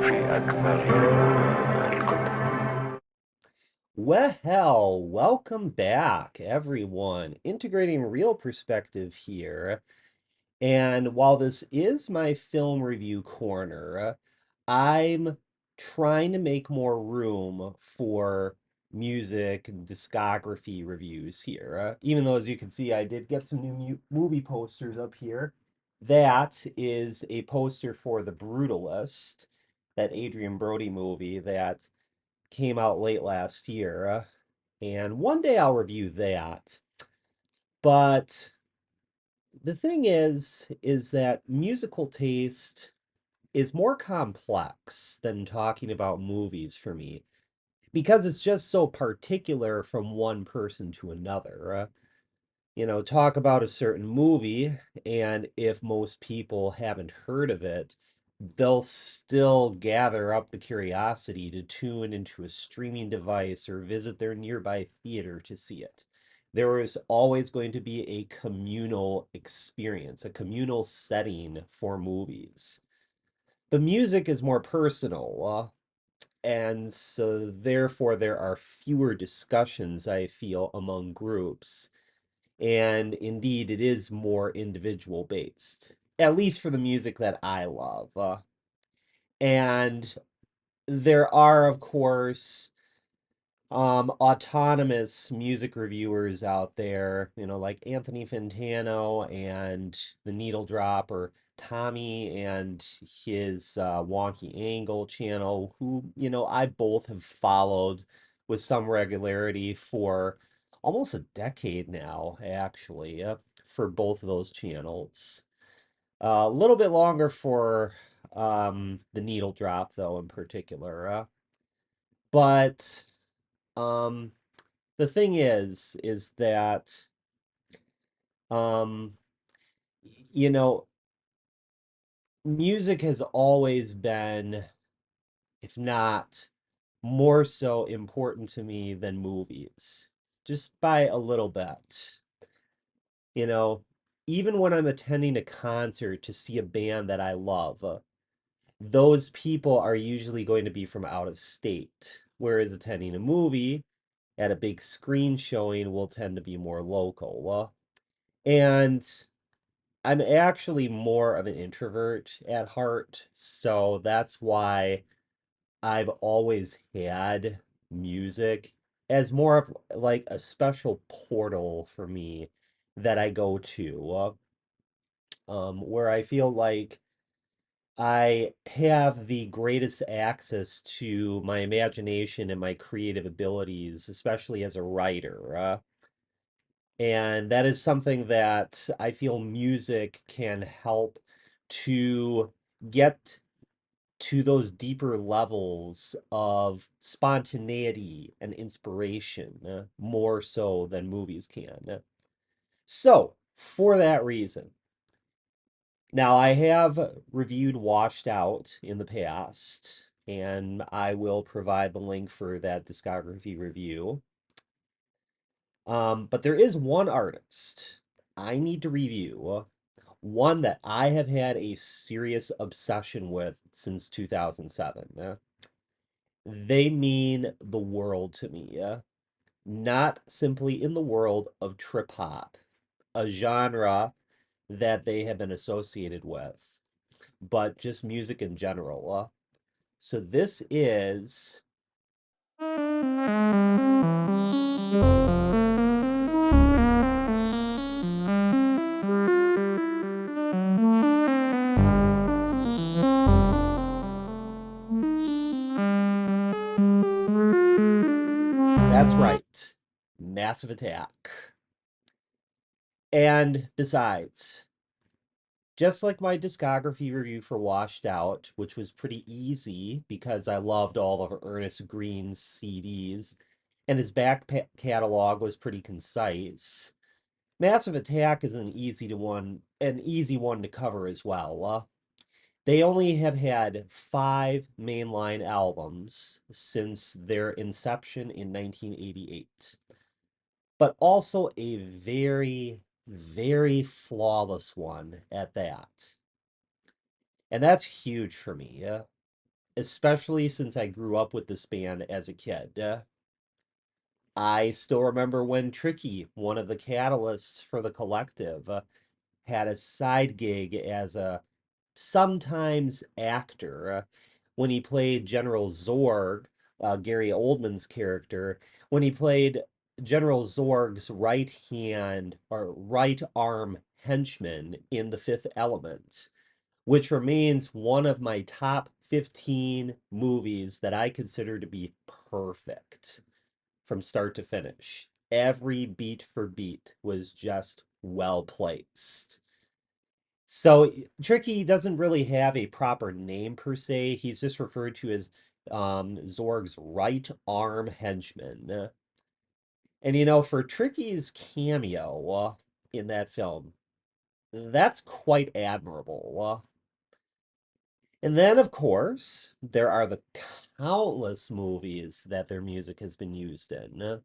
في أكبر الكتب. Well, welcome back, everyone. Integrating real perspective here. And while this is my film review corner, I'm trying to make more room for music and discography reviews here. Even though, as you can see, I did get some new movie posters up here. That is a poster for The Brutalist, that Adrian Brody movie that came out late last year. And one day I'll review that. But the thing is that musical taste is more complex than talking about movies for me because it's just so particular from one person to another. Talk about a certain movie, and if most people haven't heard of it, they'll still gather up the curiosity to tune into a streaming device or visit their nearby theater to see it. There is always going to be a communal experience, a communal setting for movies. The music is more personal, and so therefore there are fewer discussions, I feel, among groups, and indeed, it is more individual based, at least for the music that I love. And there are, of course, autonomous music reviewers out there, like Anthony Fantano and The Needle Drop, or Tommy and his Wonky Angle channel, who, I both have followed with some regularity for almost a decade now, actually, for both of those channels. A little bit longer for The Needle Drop, though, in particular. But um, the thing is that um you know music has always been, if not more so, important to me than movies, just by a little bit. you know Even when I'm attending a concert to see a band that I love, those people are usually going to be from out of state, whereas attending a movie at a big screen showing will tend to be more local. And I'm actually more of an introvert at heart, so that's why I've always had music as more of like a special portal for me that I go to, where I feel like I have the greatest access to my imagination and my creative abilities, especially as a writer. And that is something that I feel music can help to get to those deeper levels of spontaneity and inspiration, more so than movies can. So, for that reason, now I have reviewed Washed Out in the past, and I will provide the link for that discography review. But there is one artist I need to review, one that I have had a serious obsession with since 2007. They mean the world to me, not simply in the world of trip hop, a genre that they have been associated with, but just music in general. So this is, that's right, Massive Attack. And besides, just like my discography review for Washed Out, which was pretty easy because I loved all of Ernest Green's CDs, and his back catalog was pretty concise. Massive Attack is an easy one to cover as well. They only have had 5 mainline albums since their inception in 1988, but also a very, very flawless one at that. And that's huge for me. especially since I grew up with this band as a kid. I still remember when Tricky, one of the catalysts for the collective, had a side gig as a sometimes actor when he played General Zorg, Gary Oldman's character, when he played General Zorg's right hand or right arm henchman in The Fifth Element, which remains one of my top 15 movies that I consider to be perfect from start to finish. Every beat for beat was just well placed. So Tricky doesn't really have a proper name per se. He's just referred to as Zorg's right arm henchman. And for Tricky's cameo in that film, that's quite admirable. And then, of course, there are the countless movies that their music has been used in.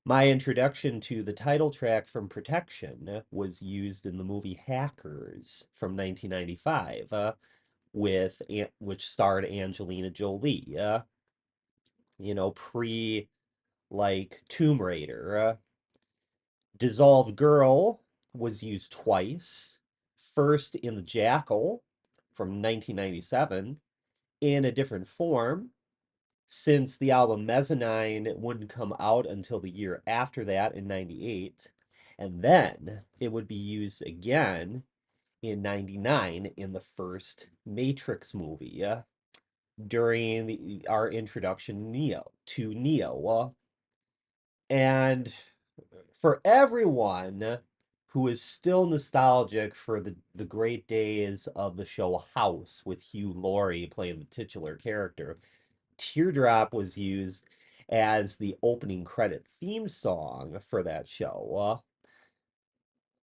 My introduction to the title track from Protection was used in the movie Hackers from 1995, which starred Angelina Jolie. Pre like Tomb Raider. Dissolved Girl was used twice. First in The Jackal from 1997 in a different form, since the album Mezzanine wouldn't come out until the year after that in 98. And then it would be used again in 99 in the first Matrix movie during our introduction to Neo. And for everyone who is still nostalgic for the great days of the show House with Hugh Laurie playing the titular character, Teardrop was used as the opening credit theme song for that show.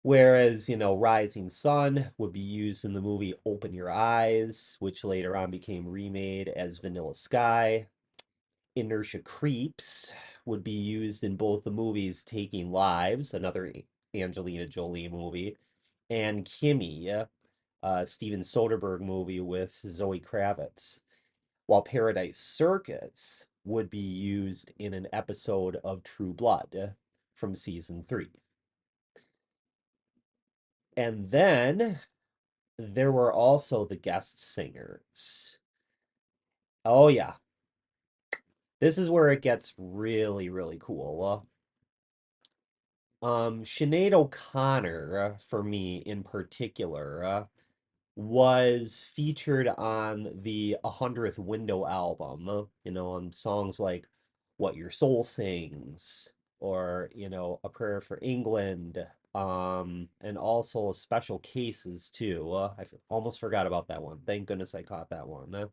Whereas, Rising Sun would be used in the movie Open Your Eyes, which later on became remade as Vanilla Sky. Inertia Creeps would be used in both the movies Taking Lives, another Angelina Jolie movie, and Kimmy, Steven Soderbergh movie with Zoe Kravitz, while Paradise Circus would be used in an episode of True Blood from season 3. And then there were also the guest singers. Oh, yeah. This is where it gets really, really cool. Sinead O'Connor, for me in particular, was featured on the 100th Window album, on songs like What Your Soul Sings or, A Prayer for England, and also Special Cases too. Almost forgot about that one. Thank goodness I caught that one.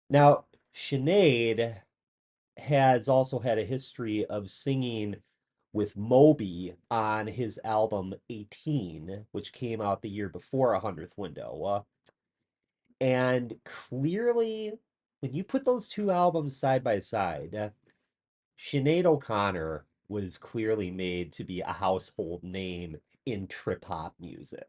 Now, Sinead has also had a history of singing with Moby on his album 18, which came out the year before 100th Window. And clearly, when you put those two albums side by side, Sinead O'Connor was clearly made to be a household name in trip hop music.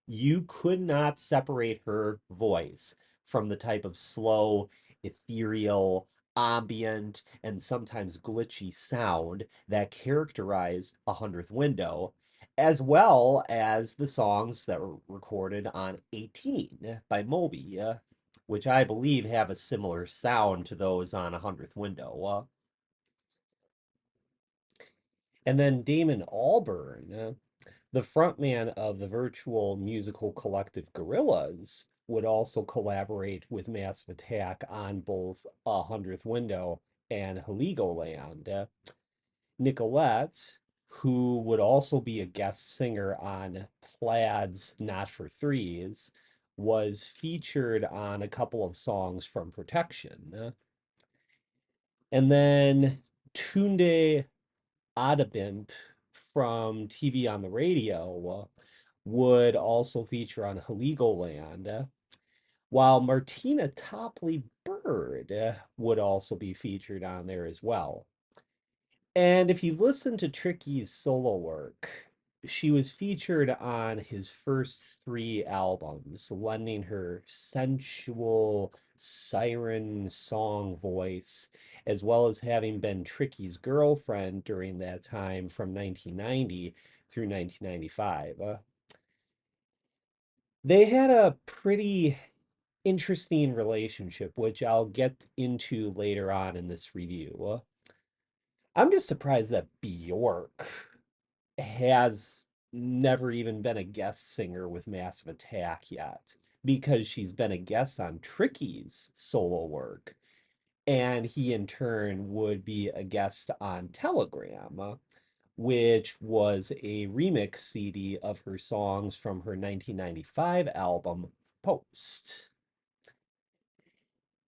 You could not separate her voice from the type of slow, ethereal, ambient, and sometimes glitchy sound that characterized A Hundredth Window, as well as the songs that were recorded on 18 by Moby, which I believe have a similar sound to those on A Hundredth Window. And then Damon Albarn, the frontman of the virtual musical collective Gorillaz, would also collaborate with Massive Attack on both A Hundredth Window and Heligoland. Nicolette, who would also be a guest singer on Plaid's Not for Threes, was featured on a couple of songs from Protection. And then Tunde Adebimp from TV on the Radio would also feature on Heligoland, while Martina Topley Bird would also be featured on there as well. And if you listen to Tricky's solo work, she was featured on his first three albums, lending her sensual siren song voice, as well as having been Tricky's girlfriend during that time from 1990 through 1995. They had a pretty interesting relationship, which I'll get into later on in this review. I'm just surprised that Bjork has never even been a guest singer with Massive Attack yet, because she's been a guest on Tricky's solo work, and he in turn would be a guest on Telegram, which was a remix CD of her songs from her 1995 album Post.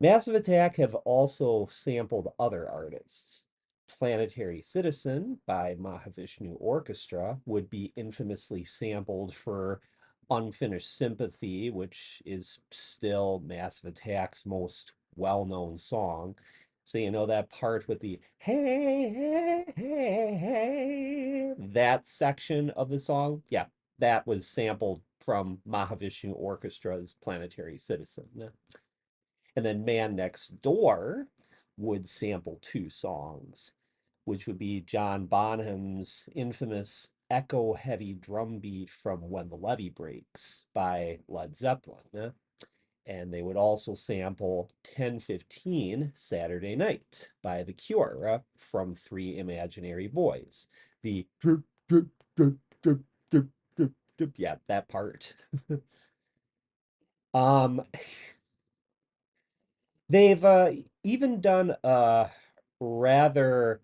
Massive Attack have also sampled other artists. Planetary Citizen by Mahavishnu Orchestra would be infamously sampled for Unfinished Sympathy, which is still Massive Attack's most well-known song. So you know that part with the hey, hey, hey, hey, that section of the song? Yeah, that was sampled from Mahavishnu Orchestra's Planetary Citizen. And then Man Next Door would sample two songs, which would be John Bonham's infamous echo heavy drum beat from When the Levee Breaks by Led Zeppelin. And they would also sample 10:15 Saturday Night by The Cure from Three Imaginary Boys. The drip, drip, drip, drip, drip, drip, drip. Yeah, that part. um, They've even done a rather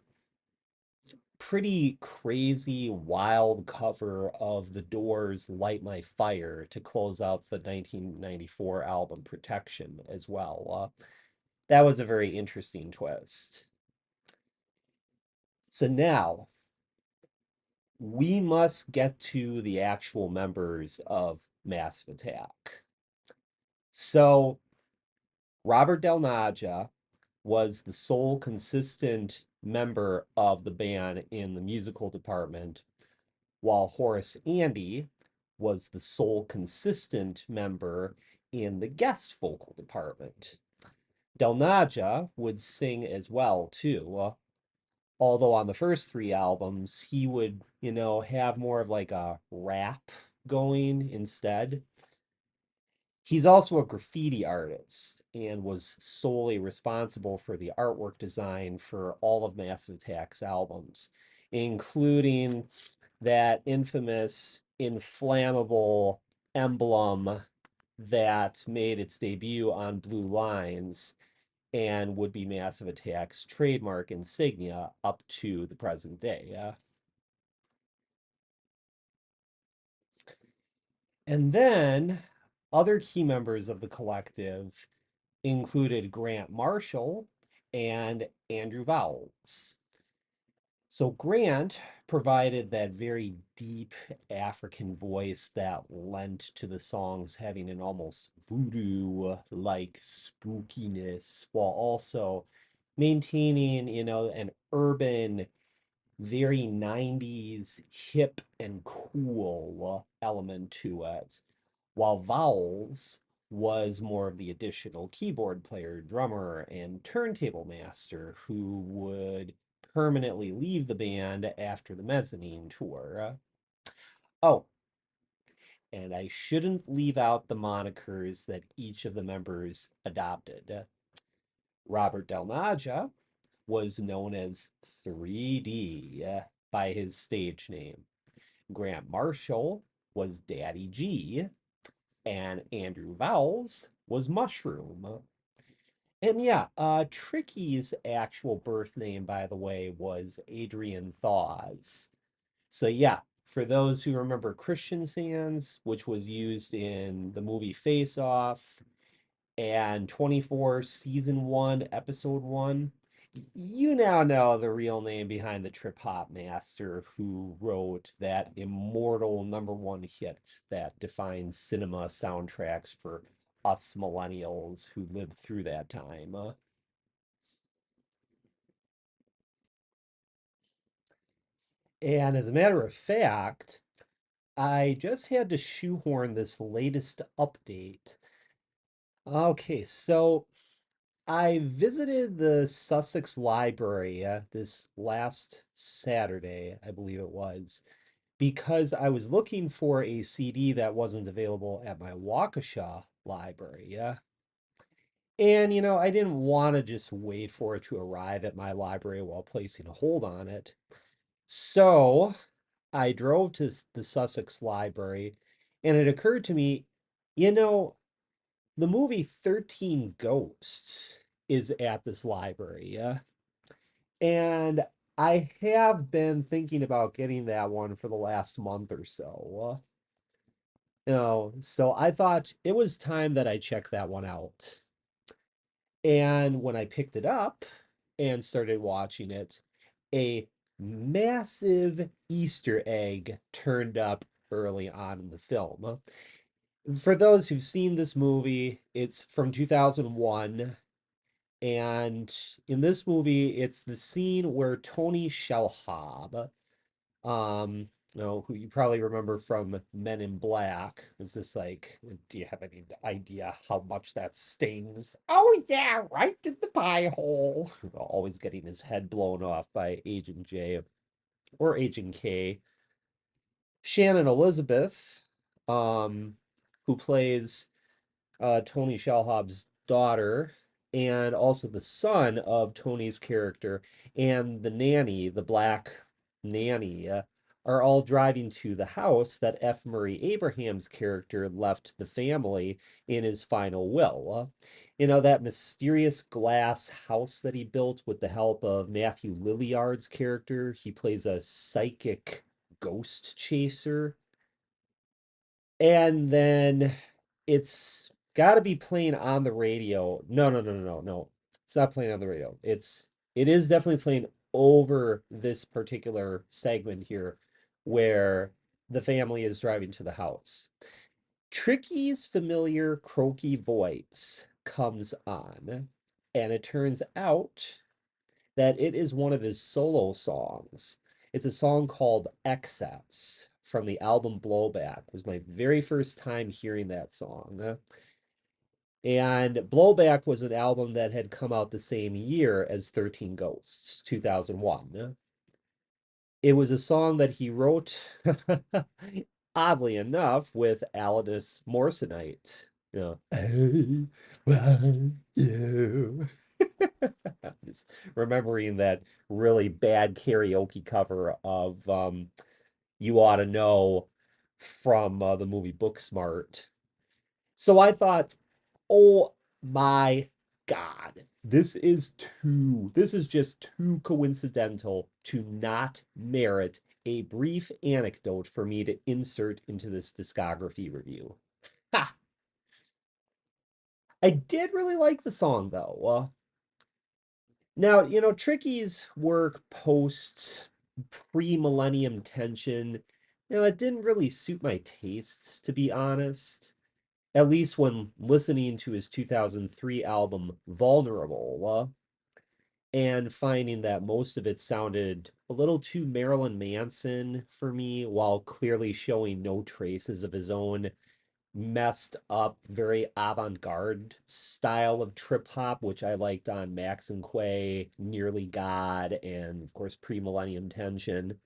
pretty crazy, wild cover of The Doors' Light My Fire to close out the 1994 album Protection as well. That was a very interesting twist. So now we must get to the actual members of Massive Attack. So Robert Del Naja was the sole consistent member of the band in the musical department, while Horace Andy was the sole consistent member in the guest vocal department. Del Naja would sing as well, too. Although on the first three albums, he would, have more of like a rap going instead. He's also a graffiti artist and was solely responsible for the artwork design for all of Massive Attack's albums, including that infamous inflammable emblem that made its debut on Blue Lines and would be Massive Attack's trademark insignia up to the present day. And then other key members of the collective included Grant Marshall and Andrew Vowles. So Grant provided that very deep African voice that lent to the songs having an almost voodoo-like spookiness, while also maintaining, an urban, very 90s hip and cool element to it, while Vowles was more of the additional keyboard player, drummer, and turntable master who would permanently leave the band after the Mezzanine tour. Oh, and I shouldn't leave out the monikers that each of the members adopted. Robert Del Naja was known as 3D by his stage name. Grant Marshall was Daddy G, and Andrew Vowles was Mushroom. And yeah, Tricky's actual birth name, by the way, was Adrian Thaws. So yeah, for those who remember Christian Sands, which was used in the movie Face Off, and 24 season 1 episode 1, you now know the real name behind the trip hop master who wrote that immortal #1 hit that defines cinema soundtracks for us millennials who lived through that time. And as a matter of fact, I just had to shoehorn this latest update. Okay, so I visited the Sussex Library this last Saturday, I believe it was, because I was looking for a CD that wasn't available at my Waukesha library. And, I didn't want to just wait for it to arrive at my library while placing a hold on it. So I drove to the Sussex Library, and it occurred to me, you know, the movie 13 Ghosts is at this library. And I have been thinking about getting that one for the last month or so. So I thought it was time that I check that one out. And when I picked it up and started watching it, a massive Easter egg turned up early on in the film. For those who've seen this movie, it's from 2001. And in this movie, it's the scene where Tony Shalhoub, who you probably remember from Men in Black, is this like, do you have any idea how much that stings? Oh yeah, right in the pie hole. Always getting his head blown off by Agent J or Agent K. Shannon Elizabeth, um, who plays Tony Shalhoub's daughter, and also the son of Tony's character, and the nanny, the black nanny, are all driving to the house that F. Murray Abraham's character left the family in his final will. That mysterious glass house that he built with the help of Matthew Lilliard's character. He plays a psychic ghost chaser, and then it's got to be playing on the radio. No, no, no, no, no, no. It's not playing on the radio. It is definitely playing over this particular segment here where the family is driving to the house. Tricky's familiar croaky voice comes on, and it turns out that it is one of his solo songs. It's a song called Excess from the album Blowback. It was my very first time hearing that song. And Blowback was an album that had come out the same year as 13 Ghosts, 2001. It was a song that he wrote, oddly enough, with Alanis Morissette. I want you. Just remembering that really bad karaoke cover of You Ought to Know from the movie Booksmart. So I thought, oh my God, this is just too coincidental to not merit a brief anecdote for me to insert into this discography review. Ha! I did really like the song though. Now, Tricky's work post pre-millennium tension, it didn't really suit my tastes, to be honest. At least when listening to his 2003 album Vulnerable, and finding that most of it sounded a little too Marilyn Manson for me, while clearly showing no traces of his own messed up, very avant-garde style of trip hop, which I liked on Max and Quay, Nearly God, and of course Pre-Millennium Tension.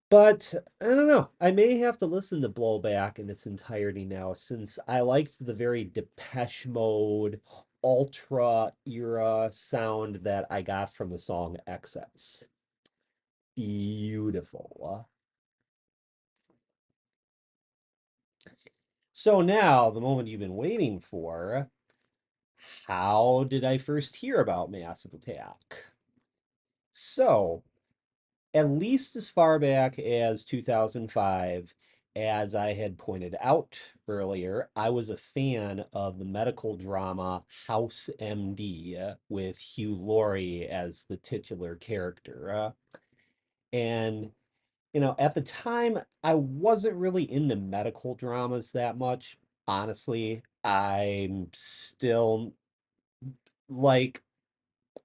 But I don't know. I may have to listen to Blowback in its entirety now, since I liked the very Depeche Mode, ultra era sound that I got from the song Excess. Beautiful. So now, the moment you've been waiting for, how did I first hear about Massive Attack? So, at least as far back as 2005, as I had pointed out earlier, I was a fan of the medical drama House MD with Hugh Laurie as the titular character. And, at the time, I wasn't really into medical dramas that much. Honestly, I'm still like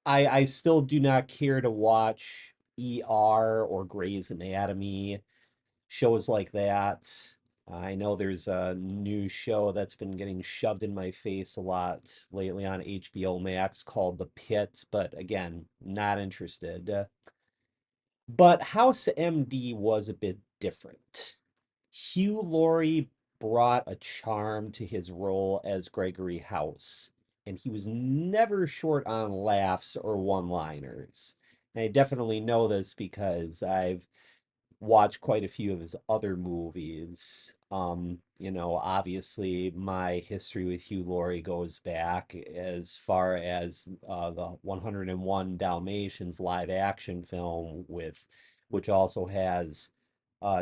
I still do not care to watch ER or Grey's Anatomy. shows like that. I know there's a new show that's been getting shoved in my face a lot lately on HBO Max called The Pit, but again, not interested. But House MD was a bit different. Hugh Laurie brought a charm to his role as Gregory House, and he was never short on laughs or one-liners. And I definitely know this because I've watched quite a few of his other movies. Obviously my history with Hugh Laurie goes back as far as the 101 Dalmatians live action film which also has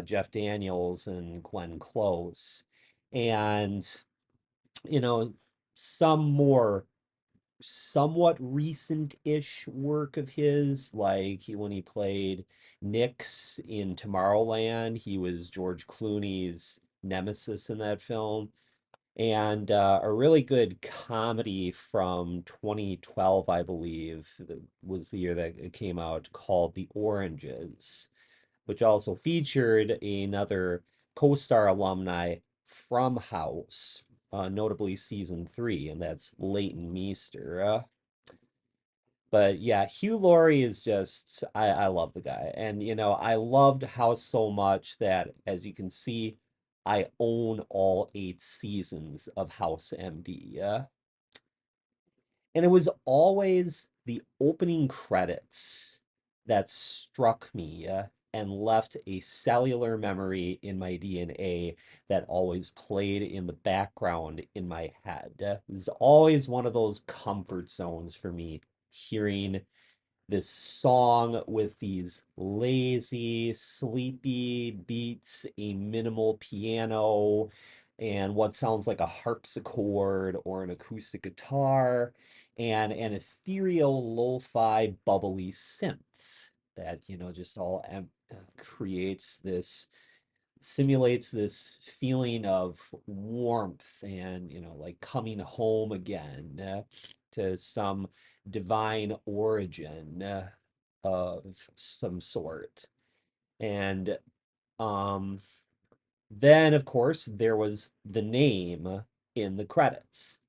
Jeff Daniels and Glenn Close. And, you know, some more somewhat recent-ish work of his, like when he played Nix in Tomorrowland, he was George Clooney's nemesis in that film, and a really good comedy from 2012, I believe, that was the year that it came out, called The Oranges, which also featured another co-star alumni from House, notably season 3, and that's Leighton Meester. But yeah, Hugh Laurie is just, I love the guy. And, I loved House so much that, as you can see, I own all 8 seasons of House MD. And it was always the opening credits that struck me and left a cellular memory in my DNA that always played in the background in my head. This is always one of those comfort zones for me, hearing this song with these lazy, sleepy beats, a minimal piano, and what sounds like a harpsichord or an acoustic guitar, and an ethereal, lo-fi, bubbly synth that, just all creates this simulates this feeling of warmth and, like coming home again to some divine origin of some sort. And um, then, of course, there was the name in the credits,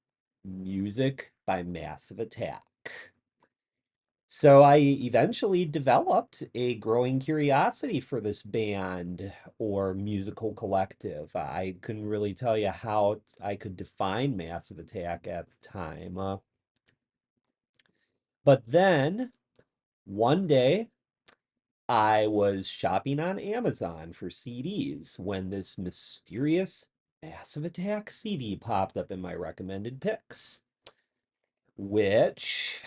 Music by Massive Attack. So I eventually developed a growing curiosity for this band or musical collective. I couldn't really tell you how I could define Massive Attack at the time. But then one day I was shopping on Amazon for CDs when this mysterious Massive Attack CD popped up in my recommended picks, which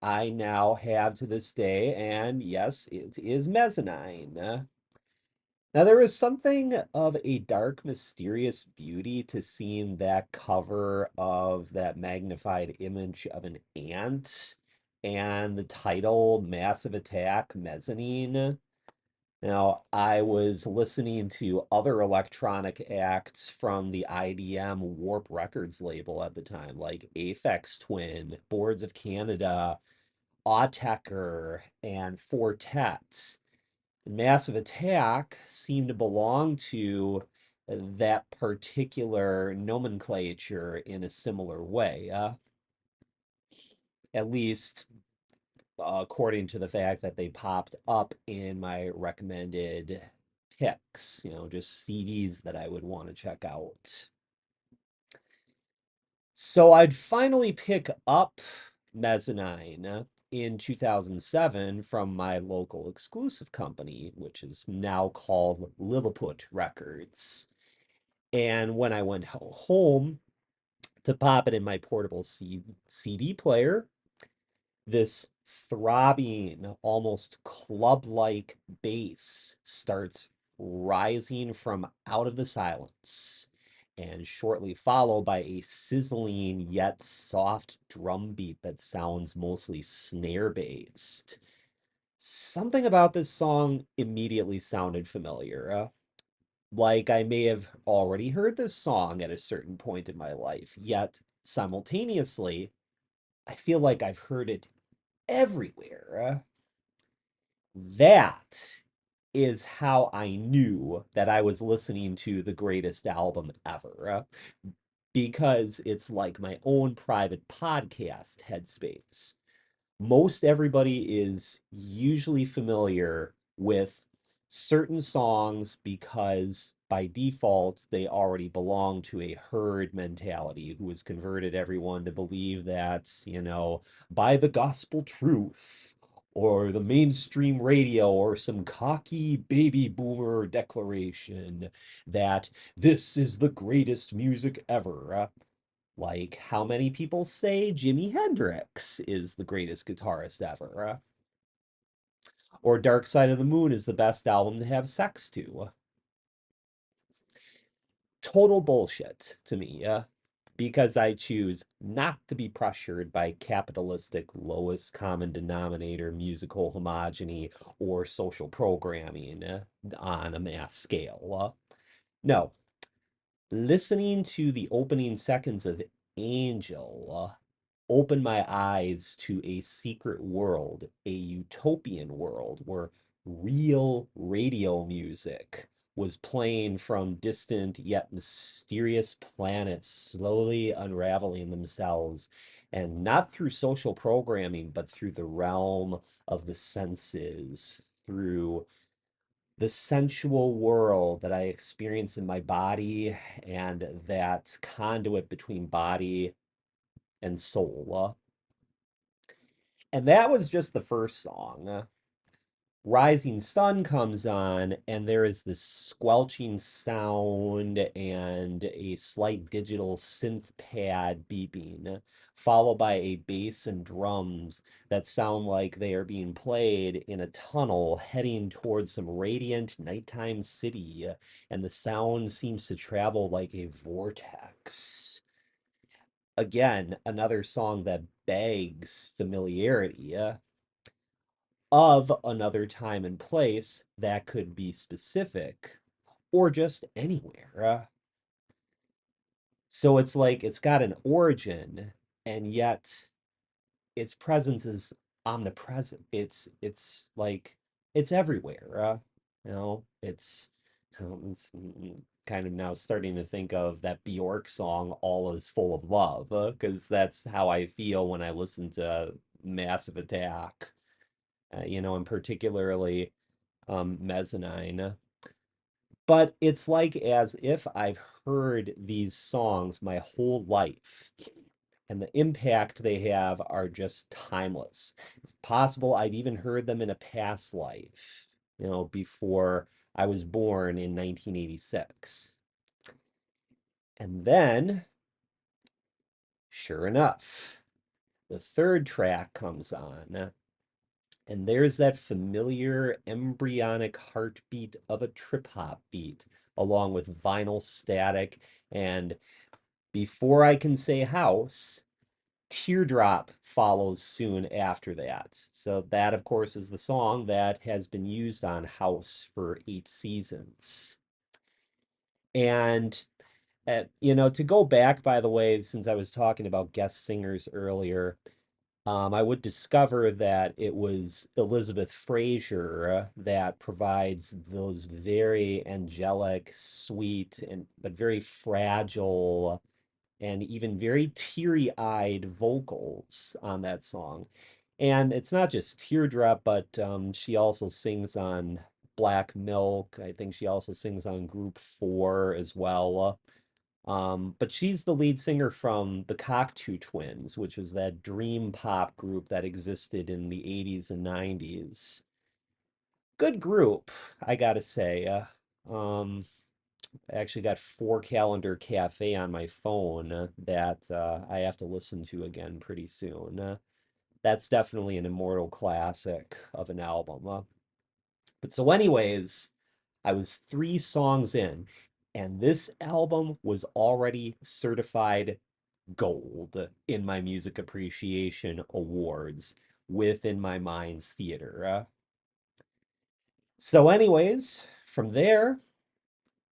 I now have to this day, and yes, it is Mezzanine. Now, there is something of a dark, mysterious beauty to seeing that cover of that magnified image of an ant and the title Massive Attack Mezzanine. Now, I was listening to other electronic acts from the IDM Warp Records label at the time, like Aphex Twin, Boards of Canada, Autechre, and Fortet. Massive Attack seemed to belong to that particular nomenclature in a similar way, at least according to the fact that they popped up in my recommended picks, just CDs that I would want to check out. So I'd finally pick up Mezzanine in 2007 from my local exclusive company, which is now called Lilliput Records. And when I went home to pop it in my portable CD player, this throbbing, almost club-like bass starts rising from out of the silence, and shortly followed by a sizzling yet soft drum beat that sounds mostly snare-based. Something about this song immediately sounded familiar. Like I may have already heard this song at a certain point in my life, yet simultaneously, I feel like I've heard it everywhere. That is how I knew that I was listening to the greatest album ever, because it's like my own private podcast headspace. Most everybody is usually familiar with certain songs because by default they already belong to a herd mentality who has converted everyone to believe that, by the gospel truth or the mainstream radio or some cocky baby boomer declaration that this is the greatest music ever. Like, how many people say Jimi Hendrix is the greatest guitarist ever? Or Dark Side of the Moon is the best album to have sex to? Total bullshit to me, because I choose not to be pressured by capitalistic lowest common denominator musical homogeny or social programming on a mass scale. No, listening to the opening seconds of Angel opened my eyes to a secret world, a utopian world where real radio music was playing from distant yet mysterious planets slowly unraveling themselves, and not through social programming, but through the realm of the senses, through the sensual world that I experience in my body and that conduit between body and soul. And that was just the first song. Rising Sun comes on, and there is this squelching sound and a slight digital synth pad beeping, followed by a bass and drums that sound like they are being played in a tunnel heading towards some radiant nighttime city, and the sound seems to travel like a vortex. Again, another song that begs familiarity. Of another time and place that could be specific or just anywhere. So it's like it's got an origin, and yet its presence is omnipresent. It's like it's everywhere. It's kind of now starting to think of that Bjork song "All Is Full of Love" because that's how I feel when I listen to Massive Attack. And particularly Mezzanine. But it's like as if I've heard these songs my whole life, and the impact they have are just timeless. It's possible I've even heard them in a past life, before I was born in 1986. And then, sure enough, the third track comes on. And there's that familiar embryonic heartbeat of a trip hop beat, along with vinyl static. And before I can say house, Teardrop follows soon after that. So that, of course, is the song that has been used on House for 8 seasons. And, to go back, by the way, since I was talking about guest singers earlier, I would discover that it was Elizabeth Fraser that provides those very angelic, sweet, and but very fragile and even very teary-eyed vocals on that song. And it's not just Teardrop, but she also sings on Black Milk. I think she also sings on Group 4 as well. But she's the lead singer from the Cocteau Twins, which was that dream pop group that existed in the 80s and 90s. Good group, I gotta say. I actually got Four Calendar Cafe on my phone that I have to listen to again pretty soon. That's definitely an immortal classic of an album. But so, anyways, I was 3 songs in, and this album was already certified gold in my music appreciation awards within my mind's theater. So, anyways, from there,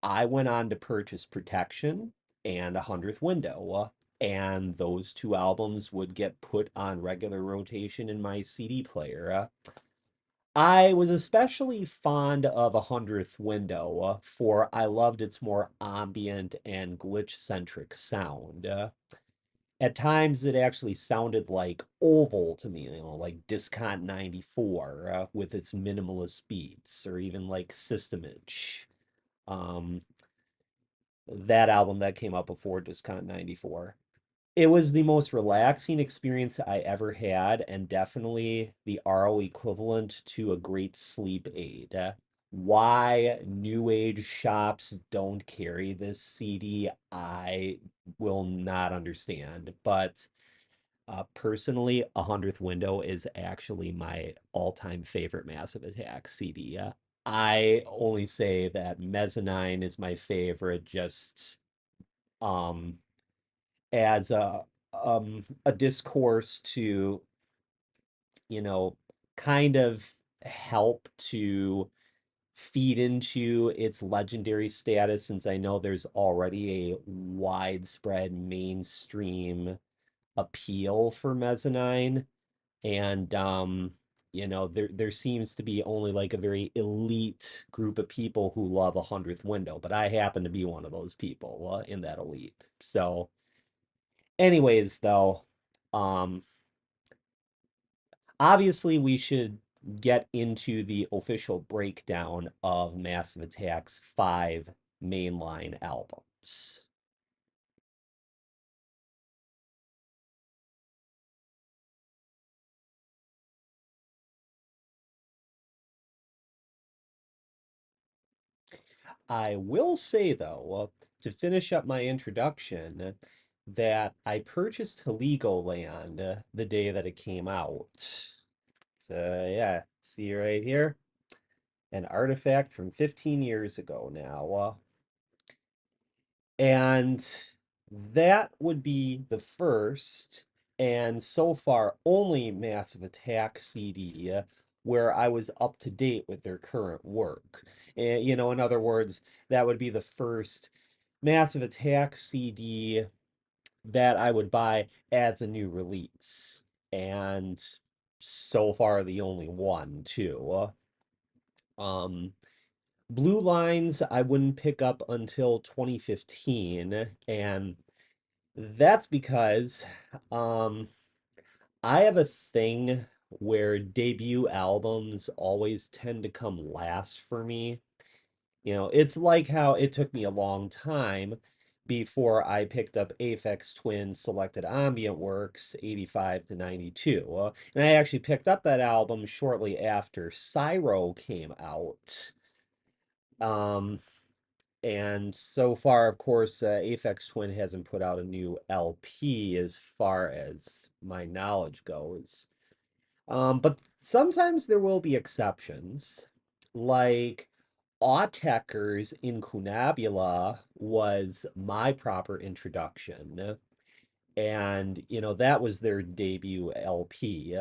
I went on to purchase Protection and 100th Window. And those 2 albums would get put on regular rotation in my CD player. I was especially fond of A Hundredth Window for I loved its more ambient and glitch-centric sound. At times, it actually sounded like Oval to me, like Discount 94 with its minimalist beats, or even like Systemage, um, that album that came out before Discount 94. It was the most relaxing experience I ever had, and definitely the RO equivalent to a great sleep aid. Why new age shops don't carry this CD, I will not understand. But personally, A Hundredth Window is actually my all-time favorite Massive Attack CD. I only say that Mezzanine is my favorite, just um as a discourse to, you know, kind of help to feed into its legendary status, since I know there's already a widespread mainstream appeal for Mezzanine. And there seems to be only like a very elite group of people who love A Hundredth Window, but I happen to be one of those people in that elite. So anyways, though, um, obviously we should get into the official breakdown of Massive Attack's 5 mainline albums. I will say, though, to finish up my introduction, that I purchased Heligoland the day that it came out. So, yeah, see right here? An artifact from 15 years ago now. And that would be the first and so far only Massive Attack CD where I was up to date with their current work. And, in other words, that would be the first Massive Attack CD that I would buy as a new release. And so far the only one, too. Um, Blue Lines I wouldn't pick up until 2015, and that's because um I have a thing where debut albums always tend to come last for me. It's like how it took me a long time before I picked up Aphex Twin's Selected Ambient Works 85 to 92. And I actually picked up that album shortly after Cyro came out. Um, And so far, of course, Aphex Twin hasn't put out a new LP as far as my knowledge goes. But sometimes there will be exceptions. Like Autechre's Incunabula was my proper introduction. And, that was their debut LP.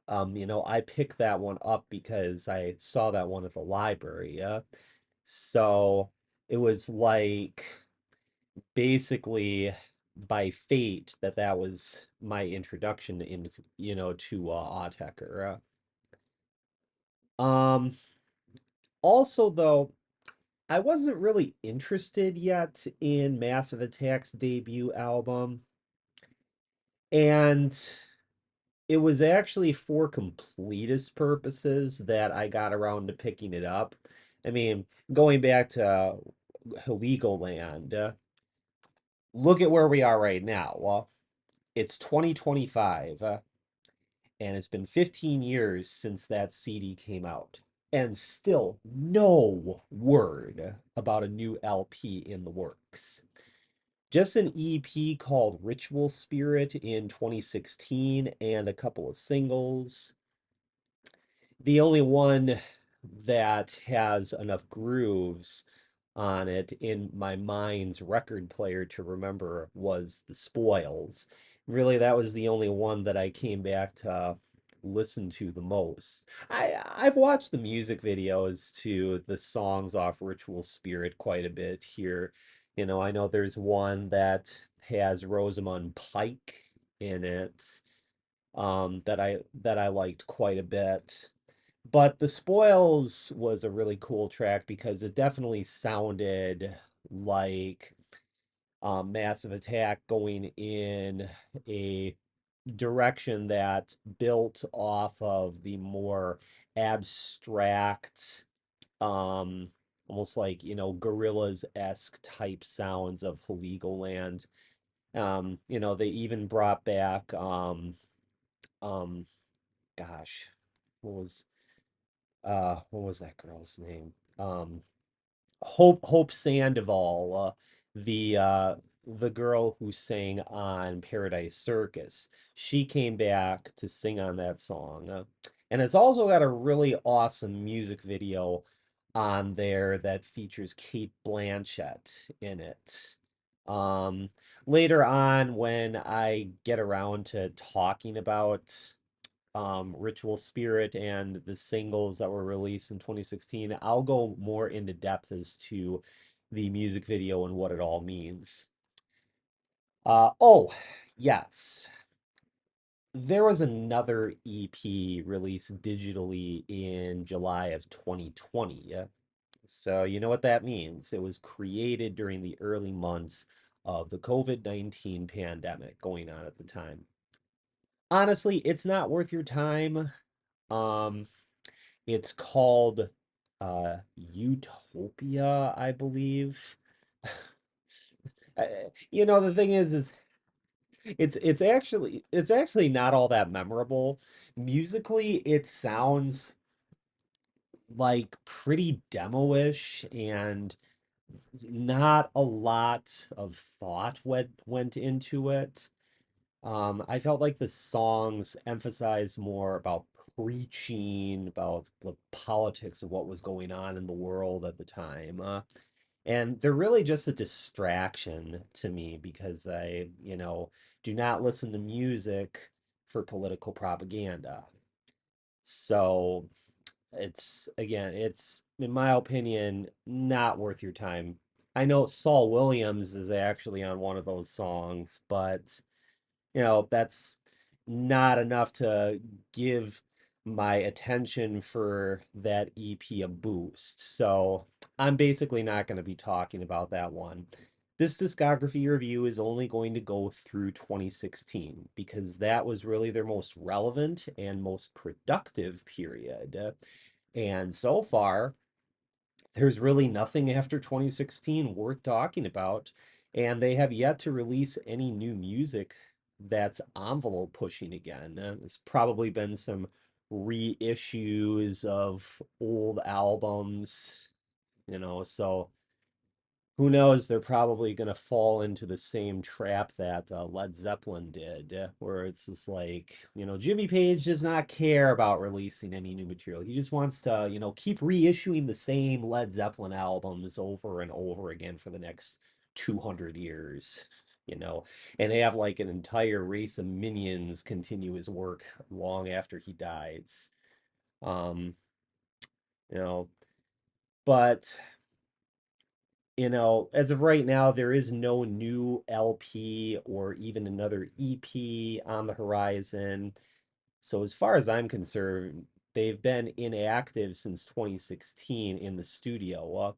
I picked that one up because I saw that one at the library. So it was like basically by fate that that was my introduction to Autechre. Also though, I wasn't really interested yet in Massive Attack's debut album, and it was actually for completist purposes that I got around to picking it up. I mean, going back to Heligoland, look at where we are right now. Well, it's 2025, and it's been 15 years since that CD came out, and still no word about a new LP in the works. Just an EP called Ritual Spirit in 2016 and a couple of singles. The only one that has enough grooves on it in my mind's record player to remember was The Spoils. Really, that was the only one that I came back to listen to the most. I've watched the music videos to the songs off Ritual Spirit quite a bit here. I know there's one that has Rosamund Pike in it, that I liked quite a bit. But The Spoils was a really cool track because it definitely sounded like Massive Attack going in a direction that built off of the more abstract, um, almost like, gorillas-esque type sounds of Heligoland. They even brought back um gosh, what was what was that girl's name? Hope Sandoval, the girl who sang on Paradise Circus. She came back to sing on that song. And it's also got a really awesome music video on there that features Kate Blanchett in it. Um, Later on, when I get around to talking about Ritual Spirit and the singles that were released in 2016, I'll go more into depth as to the music video and what it all means. Oh, yes. There was another EP released digitally in July of 2020. So you know what that means. It was created during the early months of the COVID-19 pandemic going on at the time. Honestly, it's not worth your time. Um, It's called Utopia, I believe. The thing is it's actually not all that memorable. Musically, it sounds like pretty demo-ish and not a lot of thought went into it. I felt like the songs emphasized more about preaching, about the politics of what was going on in the world at the time. And they're really just a distraction to me because I do not listen to music for political propaganda. So it's, in my opinion, not worth your time. I know Saul Williams is actually on one of those songs, but that's not enough to give my attention for that EP a boost. So I'm basically not going to be talking about that one. This discography review is only going to go through 2016 because that was really their most relevant and most productive period. And so far, there's really nothing after 2016 worth talking about, and they have yet to release any new music that's envelope pushing again. There's probably been some reissues of old albums, so who knows? They're probably going to fall into the same trap that Led Zeppelin did, where it's just like, Jimmy Page does not care about releasing any new material. He just wants to, keep reissuing the same Led Zeppelin albums over and over again for the next 200 years, you know, and they have like an entire race of minions continue his work long after he dies. Um, you know, but as of right now, there is no new LP or even another EP on the horizon. So, as far as I'm concerned, they've been inactive since 2016 in the studio,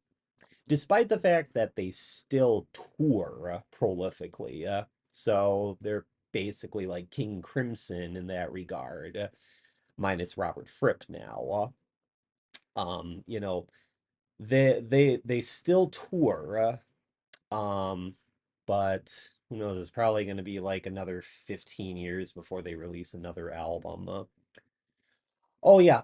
despite the fact that they still tour prolifically. So, they're basically like King Crimson in that regard, minus Robert Fripp now. You know, they still tour. But who knows? It's probably going to be like another 15 years before they release another album. Oh yeah,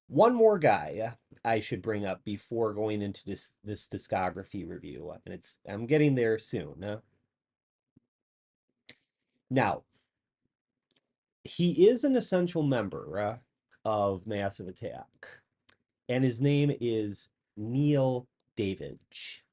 one more guy I should bring up before going into this discography review, and I'm getting there soon. Now, he is an essential member of Massive Attack, and his name is Neil Davidge.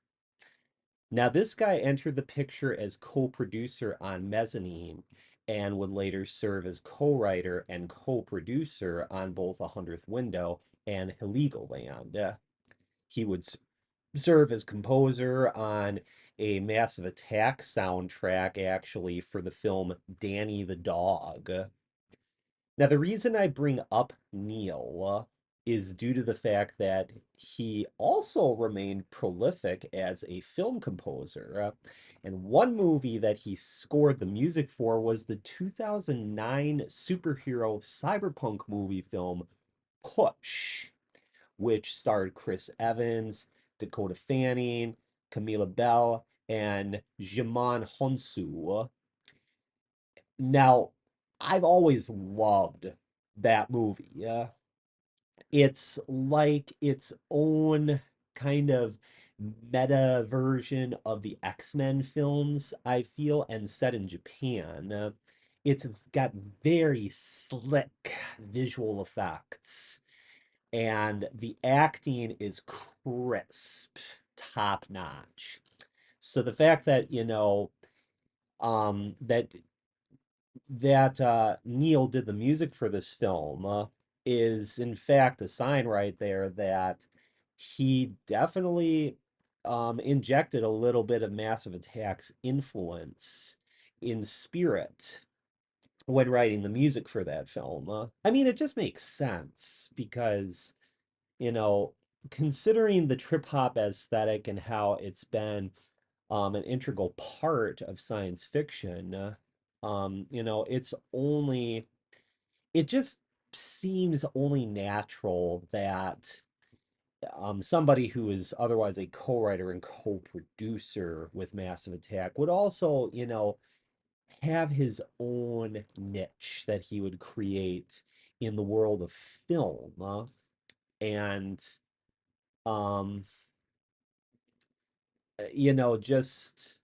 Now, this guy entered the picture as co-producer on Mezzanine and would later serve as co-writer and co-producer on both A Hundredth Window and Heligoland. He would serve as composer on a Massive Attack soundtrack, actually, for the film Danny the Dog. Now, the reason I bring up Neil is due to the fact that he also remained prolific as a film composer. And one movie that he scored the music for was the 2009 superhero cyberpunk movie film Push, which starred Chris Evans, Dakota Fanning, Camila Bell, and Jimon Honsu. Now, I've always loved that movie. It's like its own kind of meta version of the X-Men films, I feel, and set in Japan. It's got very slick visual effects, and the acting is crisp, top notch. So the fact that, that Neil did the music for this film is in fact a sign right there that he definitely injected a little bit of Massive Attack's influence in spirit when writing the music for that film. I mean, it just makes sense because, you know, considering the trip hop aesthetic and how it's been an integral part of science fiction. It's only, it just seems only natural that somebody who is otherwise a co-writer and co-producer with Massive Attack would also, have his own niche that he would create in the world of film. And, um, just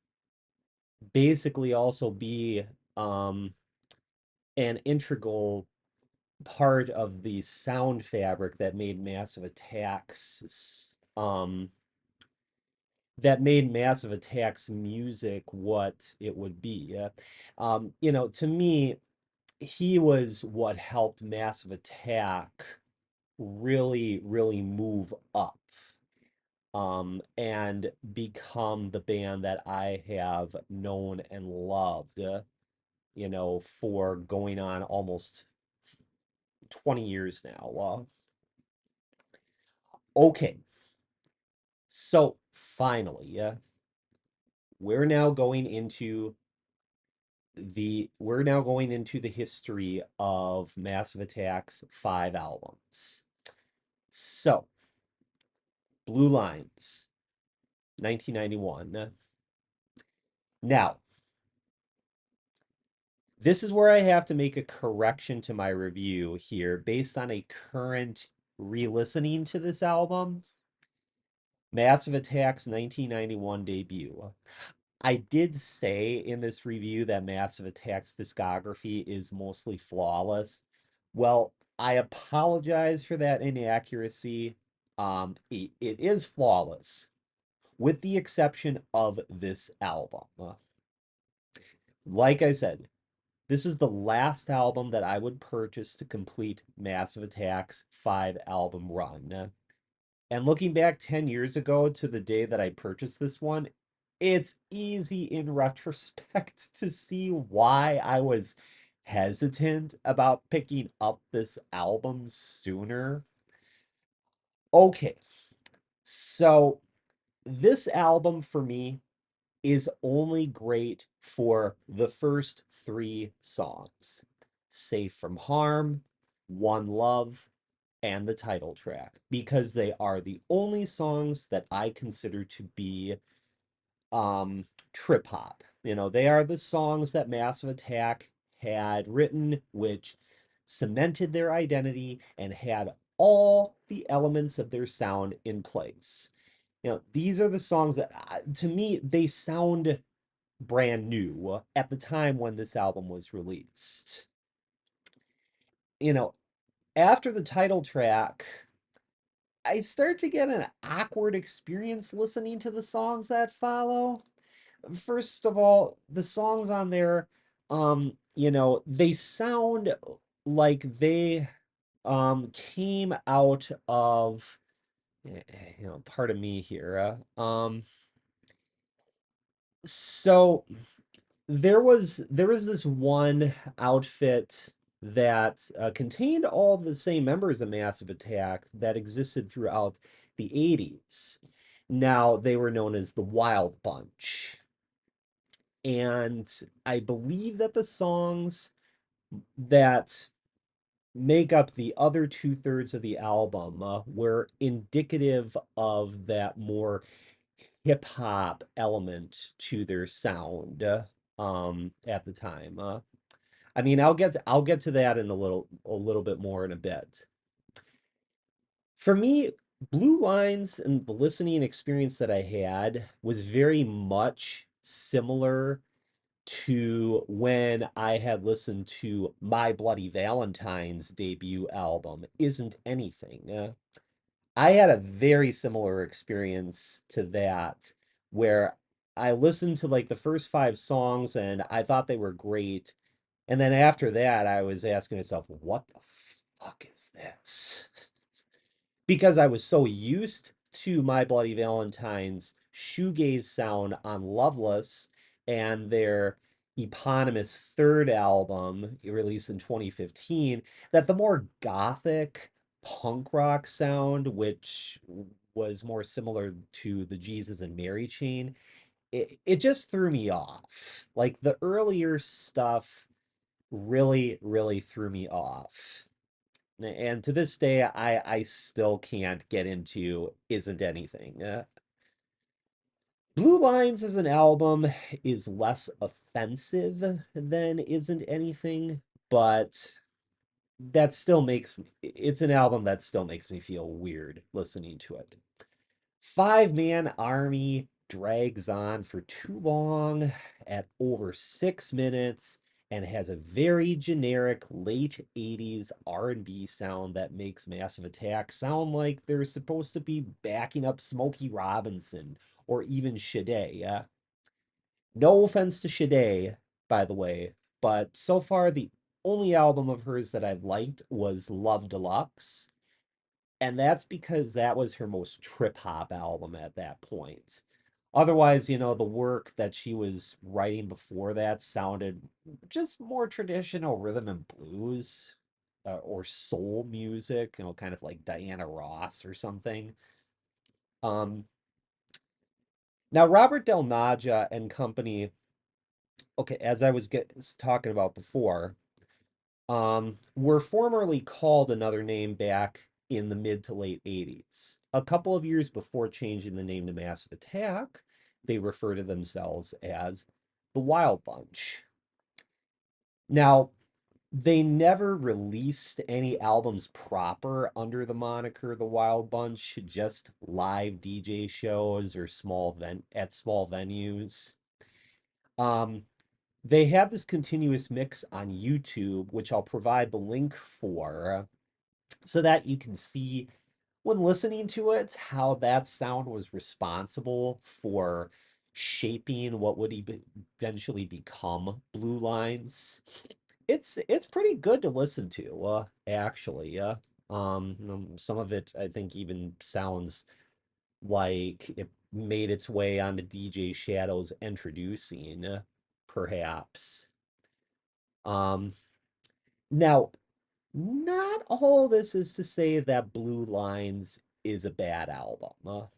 basically also be um an integral part of the sound fabric that made Massive Attack's music what it would be. To me, he was what helped Massive Attack really, really move up and become the band that I have known and loved, for going on almost 20 years now. Okay, so finally, we're now going into the history of Massive Attack's 5 albums. So, Blue Lines, 1991. Now, this is where I have to make a correction to my review here based on a current re-listening to this album. Massive Attack's 1991 debut. I did say in this review that Massive Attack's discography is mostly flawless. Well, I apologize for that inaccuracy. It is flawless, with the exception of this album. Like I said, this is the last album that I would purchase to complete Massive Attack's 5 album run. And looking back 10 years ago to the day that I purchased this one, it's easy in retrospect to see why I was hesitant about picking up this album sooner. Okay, so this album for me is only great for the first 3 songs: Safe from Harm, One Love, and the title track, because they are the only songs that I consider to be trip hop. They are the songs that Massive Attack had written, which cemented their identity and had all the elements of their sound in place. These are the songs that, to me, they sound brand new at the time when this album was released. You know, After the title track, I start to get an awkward experience listening to the songs that follow. First of all, the songs on there, they sound like they came out of, pardon me here. So there was this one outfit that contained all the same members of Massive Attack that existed throughout the 80s. Now, they were known as the Wild Bunch. And I believe that the songs that make up the other two-thirds of the album were indicative of that more hip hop element to their sound at the time. I mean, I'll get to that in a little bit more in a bit. For me, Blue Lines and the listening experience that I had was very much similar to when I had listened to My Bloody Valentine's debut album, Isn't Anything. I had a very similar experience to that, where I listened to like the first five songs and I thought they were great. And then after that, I was asking myself, what the fuck is this? Because I was so used to My Bloody Valentine's shoegaze sound on Loveless and their eponymous third album released in 2015 that the more gothic punk rock sound, which was more similar to the Jesus and Mary chain, it just threw me off. Like the earlier stuff really threw me off. And to this day, I still can't get into Isn't Anything. Blue Lines as an album is less offensive than Isn't Anything, but that still makes it's an album that still makes me feel weird listening to it. Five-man army drags on for too long at over 6 minutes and has a very generic late 80s R&B sound that makes Massive Attack sound like they're supposed to be backing up Smokey Robinson or even Sade. No offense to Sade, by the way, but so far the only album of hers that I've liked was Love Deluxe, and that's because that was her most trip hop album at that point. Otherwise, the work that she was writing before that sounded just more traditional rhythm and blues or soul music, kind of like Diana Ross or something. Um, Now, Robert Del Naja and company, okay, as I was talking about before, were formerly called another name back in the mid to late 80s. A couple of years before changing the name to Massive Attack, they refer to themselves as the Wild Bunch. Now, they never released any albums proper under the moniker The Wild Bunch, just live DJ shows or small venues. Um, they have this continuous mix on YouTube, which I'll provide the link for, so that you can see when listening to it how that sound was responsible for shaping what would eventually become Blue Lines. It's pretty good to listen to, actually. Some of it I think even sounds like it made its way onto DJ Shadow's Introducing, perhaps. Um, Now, not all this is to say that Blue Lines is a bad album.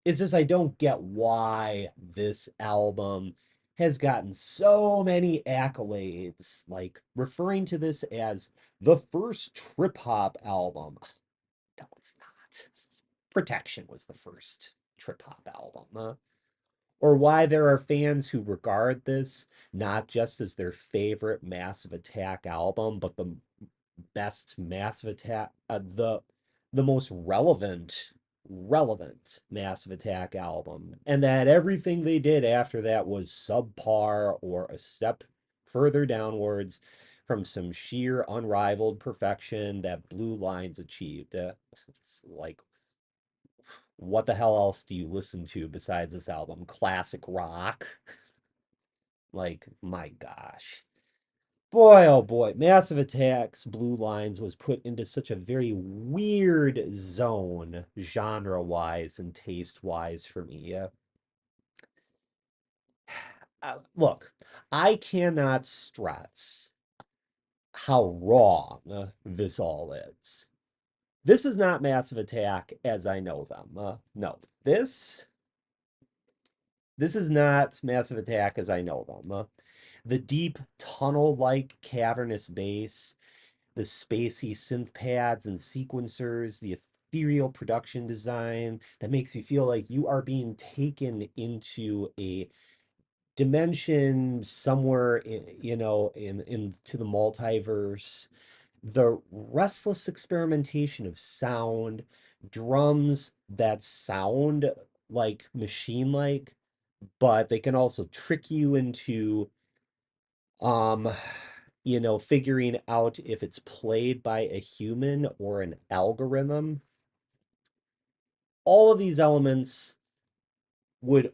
It's just I don't get why this album has gotten so many accolades, like referring to this as the first trip hop album. No, it's not. Protection was the first trip hop album. Or why there are fans who regard this not just as their favorite Massive Attack album, but the best Massive Attack, the most relevant Massive Attack album, and that everything they did after that was subpar or a step further downwards from some sheer unrivaled perfection that Blue Lines achieved. It's like, what the hell else do you listen to besides this album? Classic rock? Like, my gosh. Boy, oh boy, Massive Attack's Blue Lines was put into such a very weird zone, genre-wise and taste-wise for me. Look, I cannot stress how wrong this all is. This is not Massive Attack as I know them. No, this is not Massive Attack as I know them. The deep tunnel-like cavernous bass, the spacey synth pads and sequencers, the ethereal production design that makes you feel like you are being taken into a dimension somewhere in into the multiverse. The restless experimentation of sound, drums that sound like machine like, but they can also trick you into um figuring out if it's played by a human or an algorithm. All of these elements would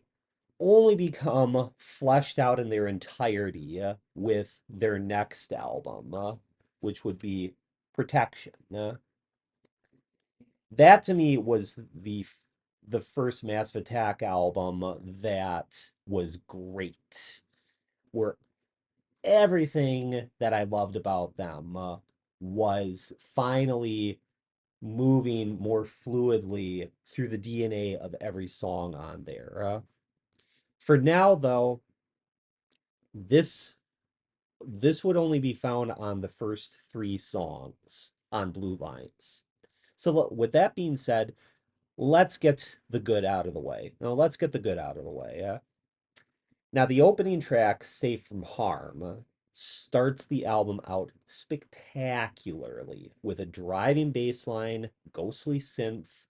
only become fleshed out in their entirety with their next album, which would be Protection. That to me was the first Massive Attack album that was great, where everything that I loved about them was finally moving more fluidly through the DNA of every song on there. For now, though, this this would only be found on the first three songs on Blue Lines. So with that being said, let's get the good out of the way. Now, let's get the good out of the way. Now, the opening track, Safe from Harm, starts the album out spectacularly with a driving bass line, ghostly synth,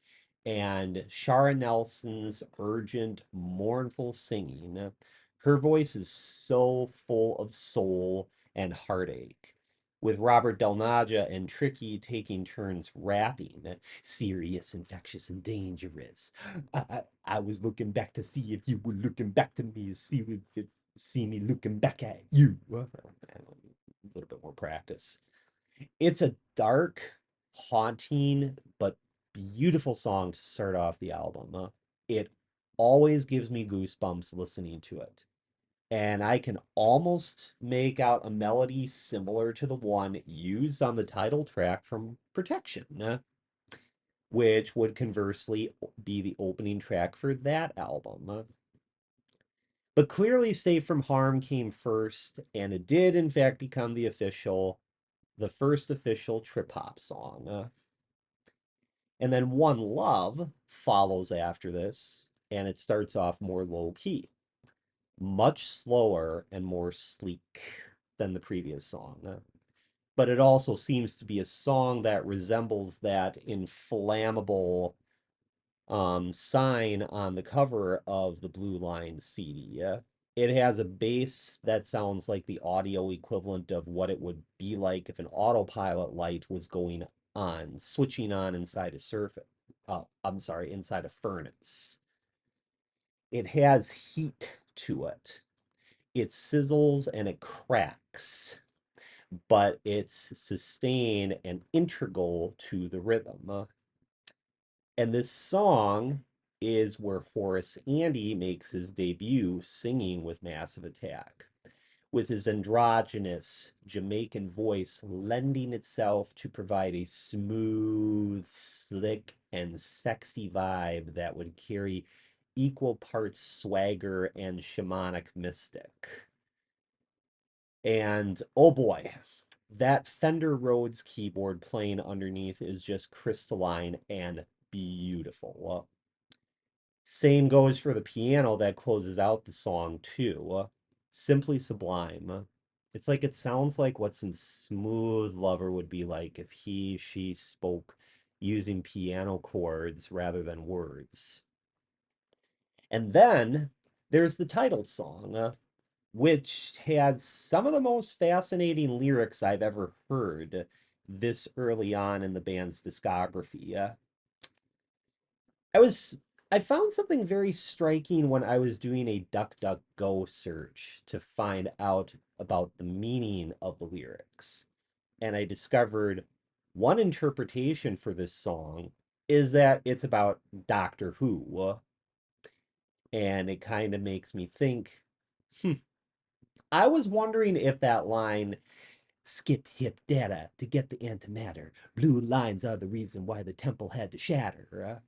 and Shara Nelson's urgent, mournful singing. Her voice is so full of soul and heartache, with Robert Del Naja and Tricky taking turns rapping, serious, infectious, and dangerous. I was looking back to see if you were looking back to me, see me looking back at you. A little bit more practice. It's a dark, haunting, but beautiful song to start off the album. It always gives me goosebumps listening to it. And I can almost make out a melody similar to the one used on the title track from Protection, which would conversely be the opening track for that album. But clearly, Safe from Harm came first, and it did, in fact, become the first official trip hop song. And then One Love follows after this, and it starts off more low key, much slower and more sleek than the previous song. But it also seems to be a song that resembles that inflammable sign on the cover of the Blue Line CD. It has a bass that sounds like the audio equivalent of what it would be like if an autopilot light was going on, switching on inside a surface. I'm sorry, inside a furnace. It has heat to it. It sizzles and it cracks, but it's sustained and integral to the rhythm. And this song is where Horace Andy makes his debut singing with Massive Attack, with his androgynous Jamaican voice lending itself to provide a smooth, slick, and sexy vibe that would carry equal parts swagger and shamanic mystic. And oh boy, that Fender Rhodes keyboard playing underneath is just crystalline and beautiful. Same goes for the piano that closes out the song too. Simply sublime. It's like it sounds like what some smooth lover would be like if she spoke using piano chords rather than words. And then there's the title song, which has some of the most fascinating lyrics I've ever heard this early on in the band's discography. I was I found something very striking when I was doing a DuckDuckGo search to find out about the meaning of the lyrics. And I discovered one interpretation for this song is that it's about Doctor Who. And it kind of makes me think, I was wondering if that line Skip hip data to get the antimatter. Blue lines are the reason why the temple had to shatter.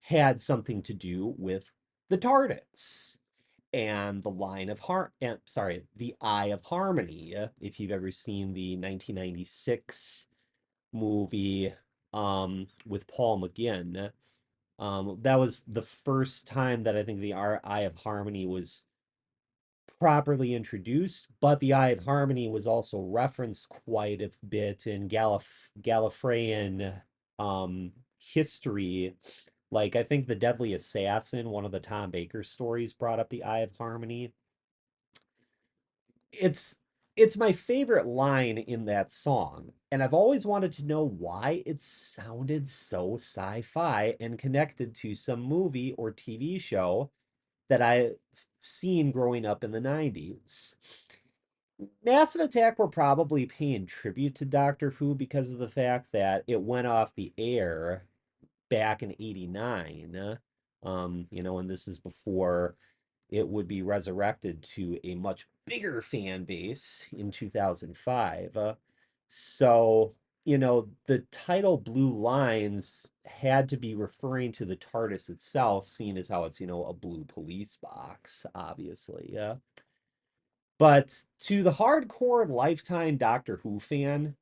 Had something to do with the TARDIS and the the Eye of Harmony. If you've ever seen the 1996 movie with Paul McGinn, that was the first time that I think the Eye of Harmony was properly introduced, but the Eye of Harmony was also referenced quite a bit in Gallifreyan history. Like I think The Deadly Assassin, one of the Tom Baker stories, brought up the Eye of Harmony. It's it's my favorite line in that song, and I've always wanted to know why it sounded so sci-fi and connected to some movie or TV show that I've seen growing up in the 90s. Massive Attack were probably paying tribute to Doctor Who because of the fact that it went off the air back in 89. And this is before it would be resurrected to a much bigger fan base in 2005. The title Blue Lines had to be referring to the TARDIS itself, seeing as how it's, a blue police box, obviously. But to the hardcore lifetime Doctor Who fan,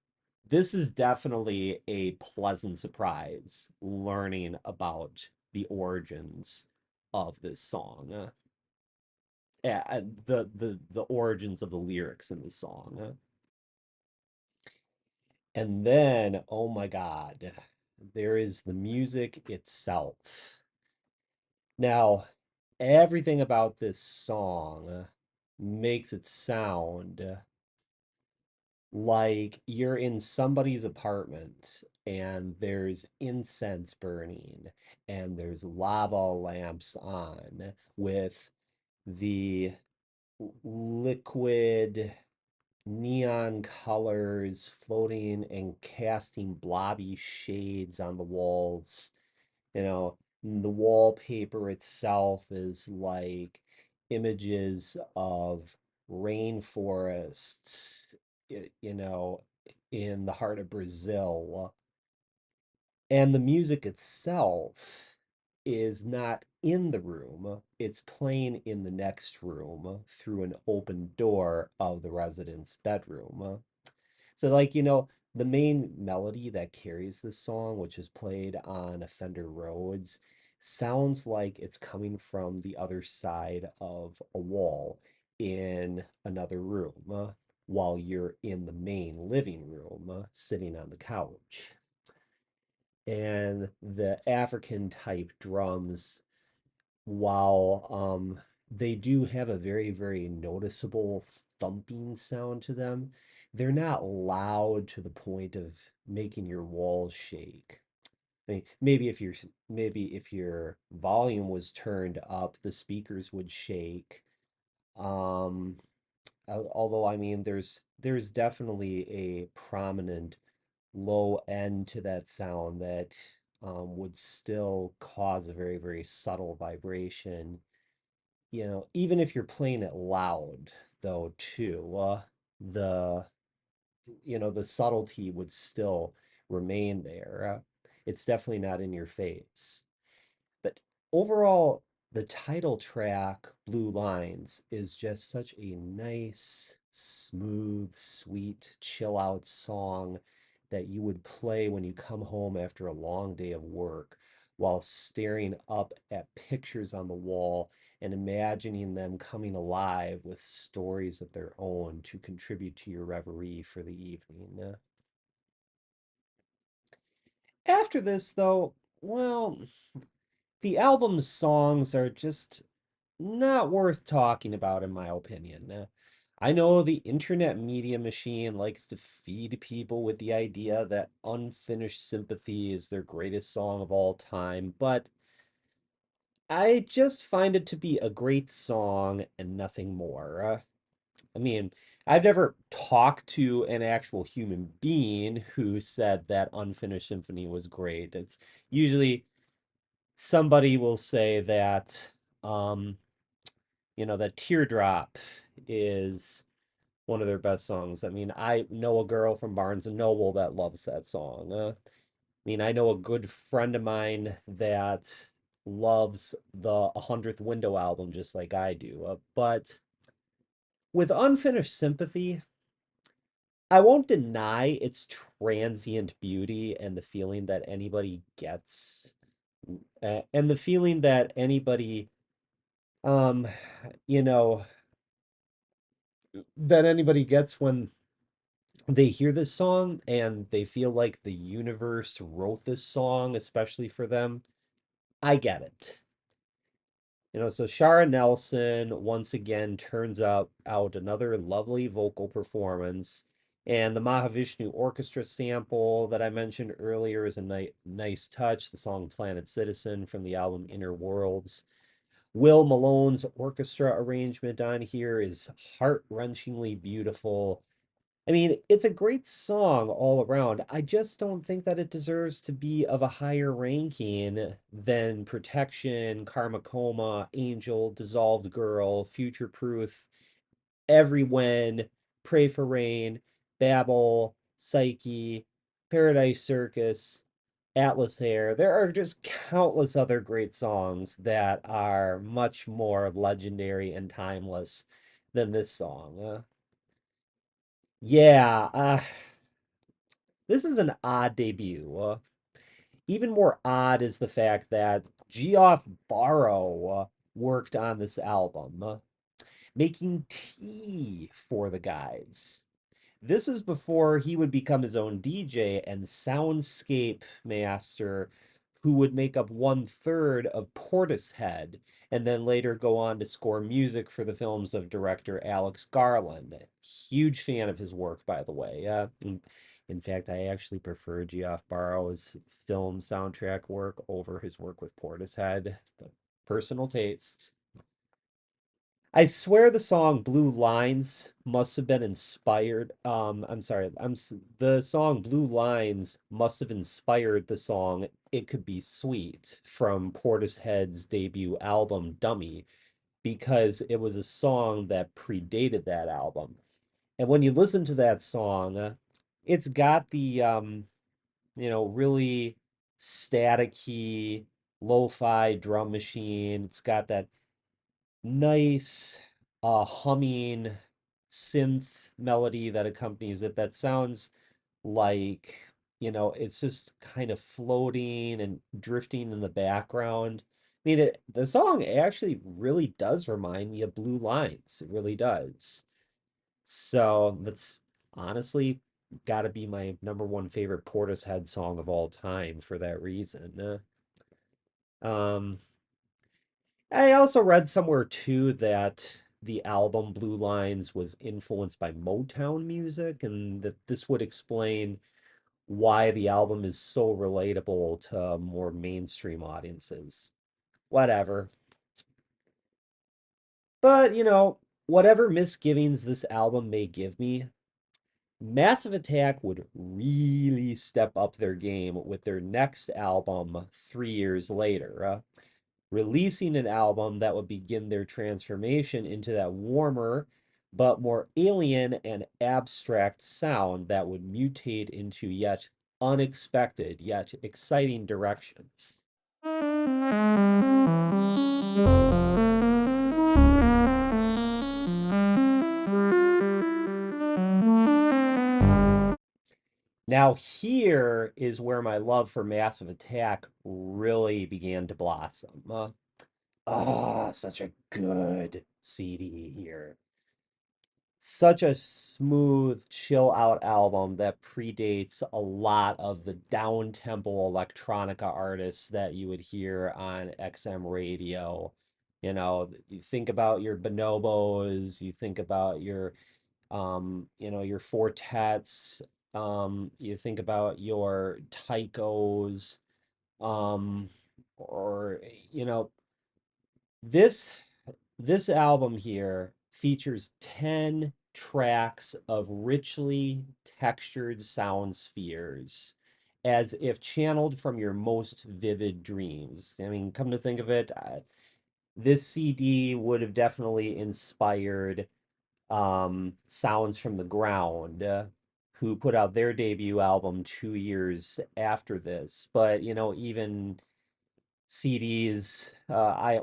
this is definitely a pleasant surprise learning about the origins of this song. The origins of the lyrics in the song. And then, oh my God, there is the music itself. Now, everything about this song makes it sound like you're in somebody's apartment and there's incense burning and there's lava lamps on with the liquid neon colors floating and casting blobby shades on the walls. The wallpaper itself is like images of rainforests, you know, in the heart of Brazil. And the music itself is not in the room, it's playing in the next room through an open door of the resident's bedroom. So, the main melody that carries this song, which is played on a Fender Rhodes, sounds like it's coming from the other side of a wall in another room while you're in the main living room sitting on the couch. And the African type drums, while they do have a very, very noticeable thumping sound to them, they're not loud to the point of making your walls shake. I mean, maybe if your volume was turned up, the speakers would shake. Um, Although I mean, there's definitely a prominent low end to that sound that would still cause a very, very subtle vibration. Even if you're playing it loud, though, too, the the subtlety would still remain there. It's definitely not in your face. But overall, the title track, Blue Lines, is just such a nice, smooth, sweet, chill out song that you would play when you come home after a long day of work while staring up at pictures on the wall and imagining them coming alive with stories of their own to contribute to your reverie for the evening. After this, though, well, the album's songs are just not worth talking about, in my opinion. I know the internet media machine likes to feed people with the idea that Unfinished Sympathy is their greatest song of all time, but I just find it to be a great song and nothing more. I mean, I've never talked to an actual human being who said that Unfinished Symphony was great. It's usually somebody will say that that Teardrop is one of their best songs. I mean, I know a girl from Barnes and Noble that loves that song. I mean, I know a good friend of mine that loves the 100th Window album just like I do. But with Unfinished Sympathy, I won't deny its transient beauty and the feeling that anybody gets, and the feeling that anybody, um, you know, that anybody gets when they hear this song and they feel like the universe wrote this song especially for them. I get it. So Shara Nelson once again turns out another lovely vocal performance. And the Mahavishnu Orchestra sample that I mentioned earlier is a nice touch. The song Planet Citizen from the album Inner Worlds. Will Malone's orchestra arrangement on here is heart-wrenchingly beautiful. I mean, it's a great song all around. I just don't think that it deserves to be of a higher ranking than Protection, Karma Coma, Angel, Dissolved Girl, Future Proof, Everywhen, Pray for Rain, Babel, Psyche, Paradise Circus, Atlas Hair. There are just countless other great songs that are much more legendary and timeless than this song. Yeah, this is an odd debut. Even more odd is the fact that Geoff Barrow worked on this album, making tea for the guys. This is before he would become his own DJ and soundscape master, who would make up 1/3 of Portishead, and then later go on to score music for the films of director Alex Garland. Huge fan of his work, by the way. In fact, I actually prefer Geoff Barrow's film soundtrack work over his work with Portishead, but personal taste. I swear the song Blue Lines must have been inspired. I'm sorry. The song Blue Lines must have inspired the song It Could Be Sweet from Portishead's debut album Dummy, because it was a song that predated that album. And when you listen to that song, it's got the really staticky lo-fi drum machine. It's got that nice humming synth melody that accompanies it that sounds like it's just kind of floating and drifting in the background. I mean, the song actually really does remind me of Blue Lines. It really does. So that's honestly got to be my number one favorite Portishead song of all time for that reason. Um, I also read somewhere too that the album Blue Lines was influenced by Motown music, and that this would explain why the album is so relatable to more mainstream audiences. Whatever. But, whatever misgivings this album may give me, Massive Attack would really step up their game with their next album 3 years later. Releasing an album that would begin their transformation into that warmer but more alien and abstract sound that would mutate into yet unexpected yet exciting directions. Now, here is where my love for Massive Attack really began to blossom. Such a good CD here. Such a smooth, chill out album that predates a lot of the down tempo electronica artists that you would hear on XM radio. You think about your bonobos, you think about your fortets, you think about your taikos, um, or this this album here features 10 tracks of richly textured sound spheres as if channeled from your most vivid dreams. I mean, come to think of it, this CD would have definitely inspired Sounds from the Ground, who put out their debut album 2 years after this. But even CDs,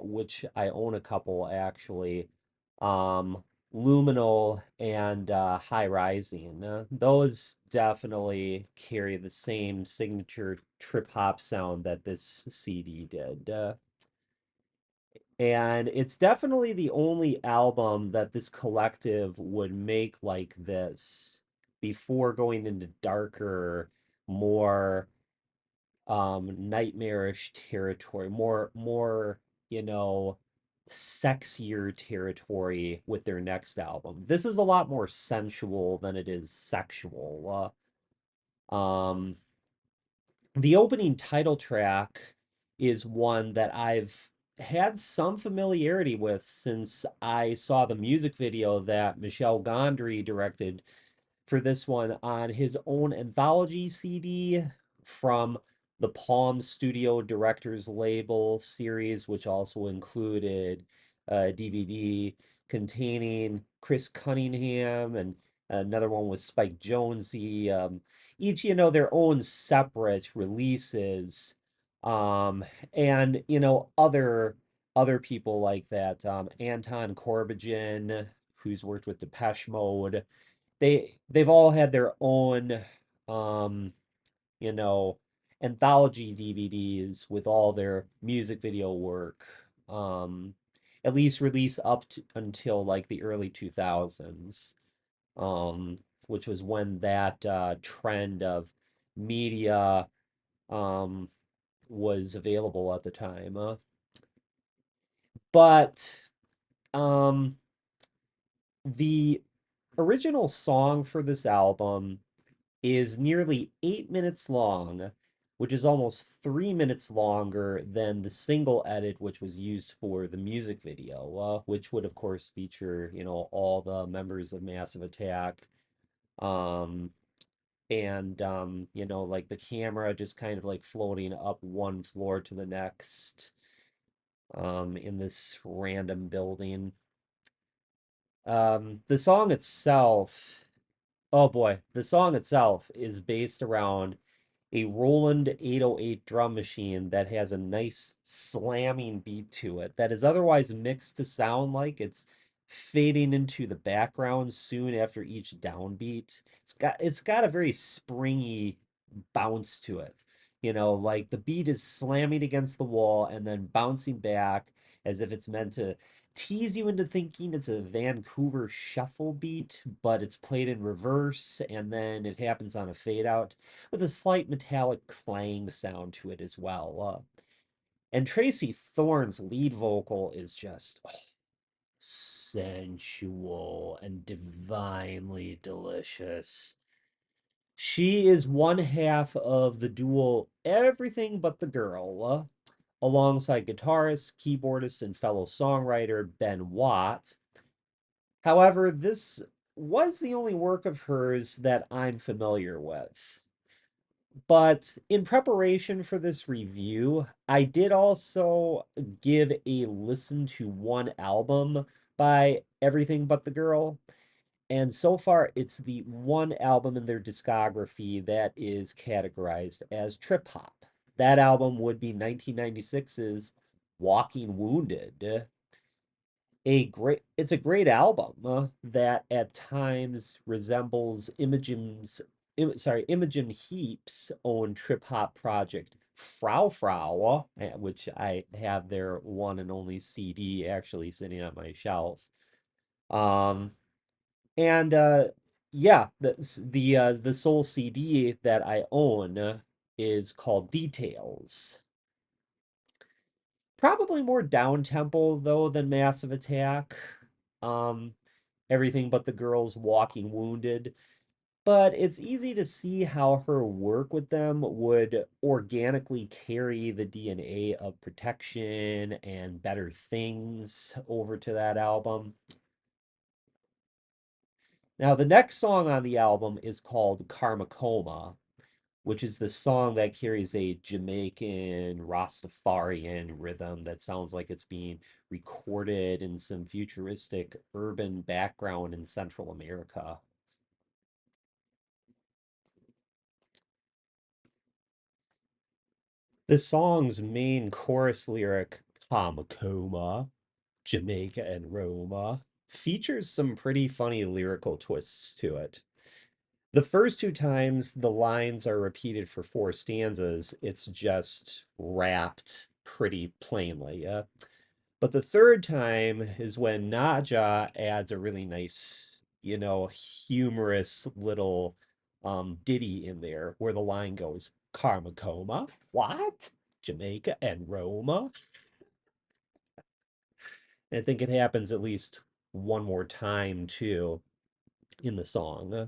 which I own a couple actually, um, Luminal and High Rising. Those definitely carry the same signature trip hop sound that this CD did. And it's definitely the only album that this collective would make like this before going into darker, more nightmarish territory, more, you know, sexier territory with their next album. This is a lot more sensual than it is sexual. The opening title track is one that I've had some familiarity with since I saw the music video that Michel Gondry directed for this one on his own anthology CD from the Palm Studio Directors Label series, which also included a DVD containing Chris Cunningham, and another one with Spike Jonze. Each, their own separate releases. And other people like that. Anton Corbijn, who's worked with Depeche Mode, they've all had their own um you know anthology DVDs with all their music video work, um at least released up to, until like the early 2000s, um which was when that trend of media um was available at the time, but um the original song for this album is nearly 8 minutes long, which is almost 3 minutes longer than the single edit which was used for the music video, which would, of course, feature, all the members of Massive Attack. Um, and like the camera just kind of like floating up one floor to the next, in this random building. The song itself, oh boy, the song itself is based around a Roland 808 drum machine that has a nice slamming beat to it that is otherwise mixed to sound like it's fading into the background soon after each downbeat. It's got a very springy bounce to it. Like the beat is slamming against the wall and then bouncing back as if it's meant to tease you into thinking it's a Vancouver shuffle beat, but it's played in reverse and then it happens on a fade out with a slight metallic clang sound to it as well. And Tracy Thorn's lead vocal is just sensual and divinely delicious. She is one half of the duo Everything But the Girl, alongside guitarist, keyboardist, and fellow songwriter Ben Watt. However, this was the only work of hers that I'm familiar with. But in preparation for this review, I did also give a listen to one album by Everything But the Girl. And so far, it's the one album in their discography that is categorized as trip hop. That album would be 1996's Walking Wounded. It's a great album, that at times resembles Imogen Heap's own trip hop project Frau Frau, which I have their one and only CD actually sitting on my shelf. Um and yeah, the sole CD that I own is called Details. Probably more down tempo though than Massive Attack. Um, Everything But the Girl's Walking Wounded. But it's easy to see how her work with them would organically carry the DNA of Protection and Better Things over to that album. Now, the next song on the album is called Karma Coma, which is the song that carries a Jamaican Rastafarian rhythm that sounds like it's being recorded in some futuristic urban background in Central America. The song's main chorus lyric, Kamacoma, Jamaica and Roma, features some pretty funny lyrical twists to it. The first two times the lines are repeated for four stanzas, it's just rapped pretty plainly. But the third time is when Naja adds a really nice, humorous little ditty in there where the line goes, Karma Coma, what? Jamaica and Roma? I think it happens at least one more time too in the song.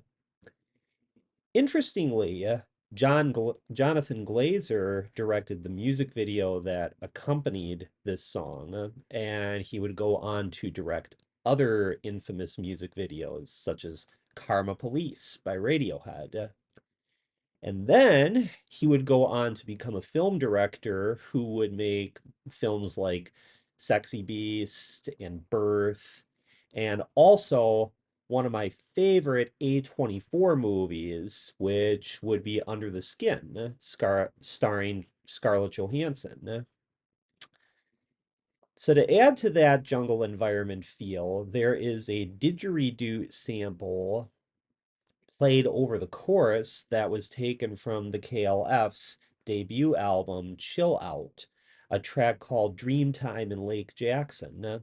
Interestingly, Jonathan Glazer directed the music video that accompanied this song, and he would go on to direct other infamous music videos, such as Karma Police by Radiohead. And then he would go on to become a film director who would make films like Sexy Beast and Birth, and also one of my favorite A24 movies, which would be Under the Skin, starring Scarlett Johansson. So to add to that jungle environment feel, there is a didgeridoo sample played over the chorus that was taken from the KLF's debut album, Chill Out, a track called Dreamtime in Lake Jackson.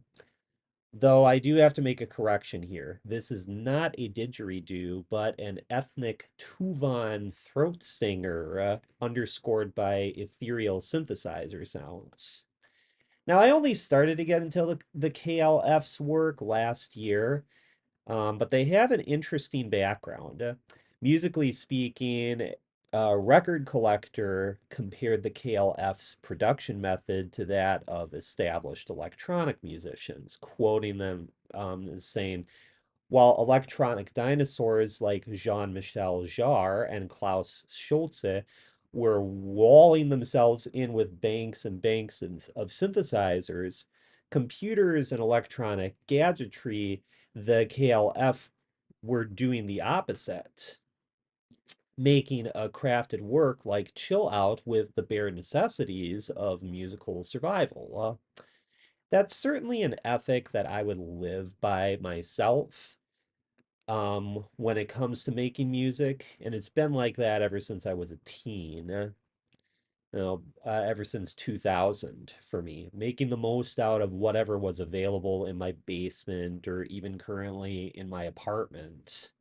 Though I do have to make a correction here. This is not a didgeridoo, but an ethnic Tuvan throat singer underscored by ethereal synthesizer sounds. Now, I only started to get into the KLF's work last year, but they have an interesting background. Musically speaking, a record collector compared the KLF's production method to that of established electronic musicians, quoting them as saying, while electronic dinosaurs like Jean-Michel Jarre and Klaus Schulze were walling themselves in with banks and banks of synthesizers, computers and electronic gadgetry, the KLF were doing the opposite, making a crafted work like Chill Out with the bare necessities of musical survival. That's certainly an ethic that I would live by myself when it comes to making music, and it's been like that ever since I was a teen. Ever since 2000 for me, making the most out of whatever was available in my basement or even currently in my apartment.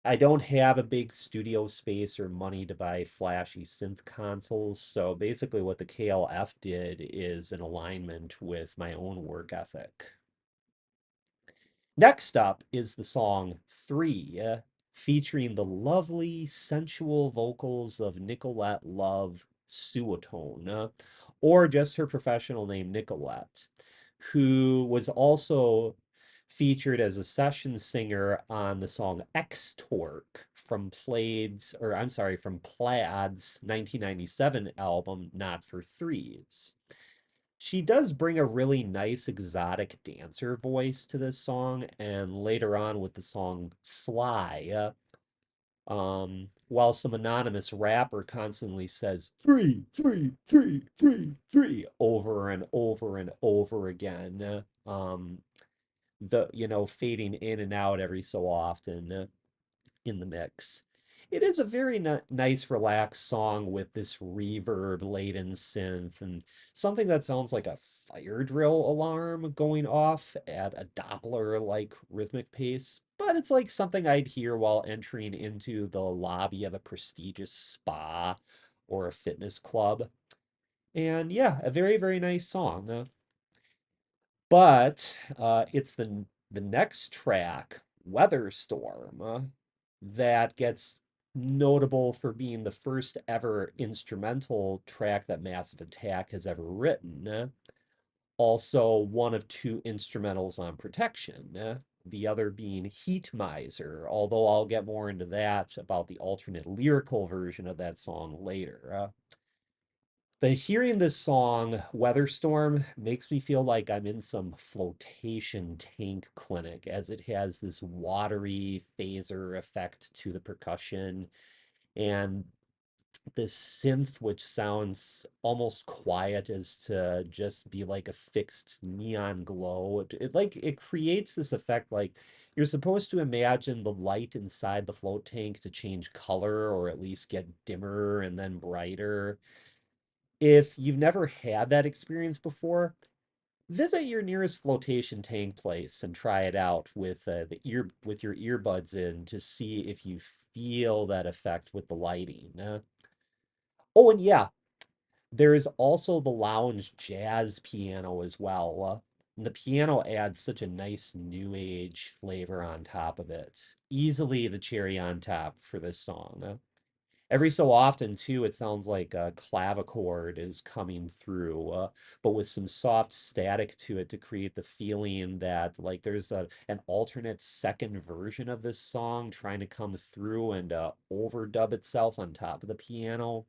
I don't have a big studio space or money to buy flashy synth consoles, so basically what the KLF did is in alignment with my own work ethic. Next up is the song Three, featuring the lovely, sensual vocals of Nicolette Love Suatone, or just her professional name, Nicolette, who was also featured as a session singer on the song X-Torque from Plaid's 1997 album, Not for Threes. She does bring a really nice exotic dancer voice to this song, and later on with the song Sly, while some anonymous rapper constantly says three, three, three, three, three over and over and over again, fading in and out every so often in the mix. It is a very nice, relaxed song with this reverb-laden synth and something that sounds like a fire drill alarm going off at a Doppler-like rhythmic pace. But it's like something I'd hear while entering into the lobby of a prestigious spa or a fitness club. And yeah, a very, very nice song. But it's the next track, Weather Storm, that gets notable for being the first ever instrumental track that Massive Attack has ever written. Also, one of two instrumentals on Protection, the other being Heat Miser, although I'll get more into that about the alternate lyrical version of that song later. But hearing this song, Weather Storm, makes me feel like I'm in some flotation tank clinic, as it has this watery phaser effect to the percussion and this synth, which sounds almost quiet as to just be like a fixed neon glow. It creates this effect like you're supposed to imagine the light inside the float tank to change color or at least get dimmer and then brighter. If you've never had that experience before, visit your nearest flotation tank place and try it out with with your earbuds in to see if you feel that effect with the lighting. Oh, and yeah, there is also the lounge jazz piano as well. And the piano adds such a nice new age flavor on top of it. Easily the cherry on top for this song. Every so often, too, it sounds like a clavichord is coming through, but with some soft static to it to create the feeling that like there's an alternate second version of this song trying to come through and overdub itself on top of the piano.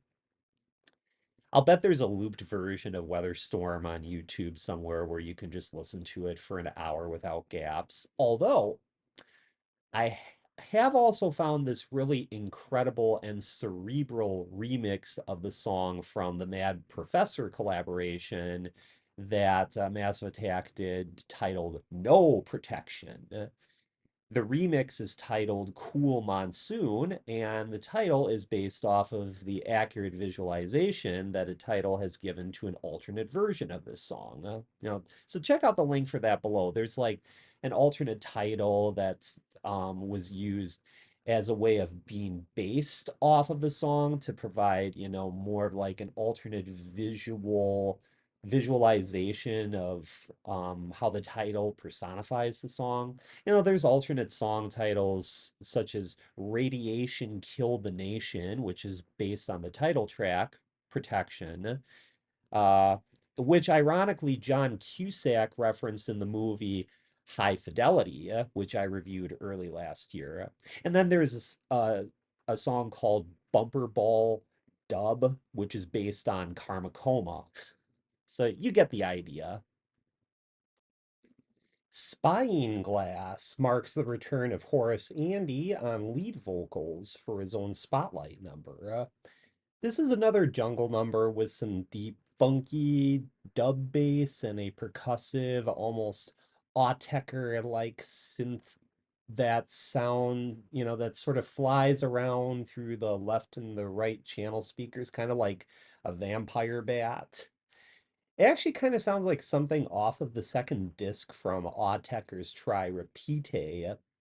I'll bet there's a looped version of Weather Storm on YouTube somewhere where you can just listen to it for an hour without gaps. Although I have also found this really incredible and cerebral remix of the song from the Mad Professor collaboration that Massive Attack did titled No Protection. The remix is titled Cool Monsoon, and the title is based off of the accurate visualization that a title has given to an alternate version of this song. So check out the link for that below. There's like an alternate title that's was used as a way of being based off of the song to provide, more of like an alternate visualization of how the title personifies the song. There's alternate song titles such as Radiation Killed the Nation, which is based on the title track, Protection, uh, which ironically John Cusack referenced in the movie High Fidelity, which I reviewed early last year. And then there's a song called Bumper Ball Dub, which is based on Karma Coma. So you get the idea. Spying Glass marks the return of Horace Andy on lead vocals for his own Spotlight number. This is another jungle number with some deep, funky dub bass and a percussive, almost Autechre-like synth that sound, that sort of flies around through the left and the right channel speakers, kind of like a vampire bat. It actually kind of sounds like something off of the second disc from Autechre's Try Repeat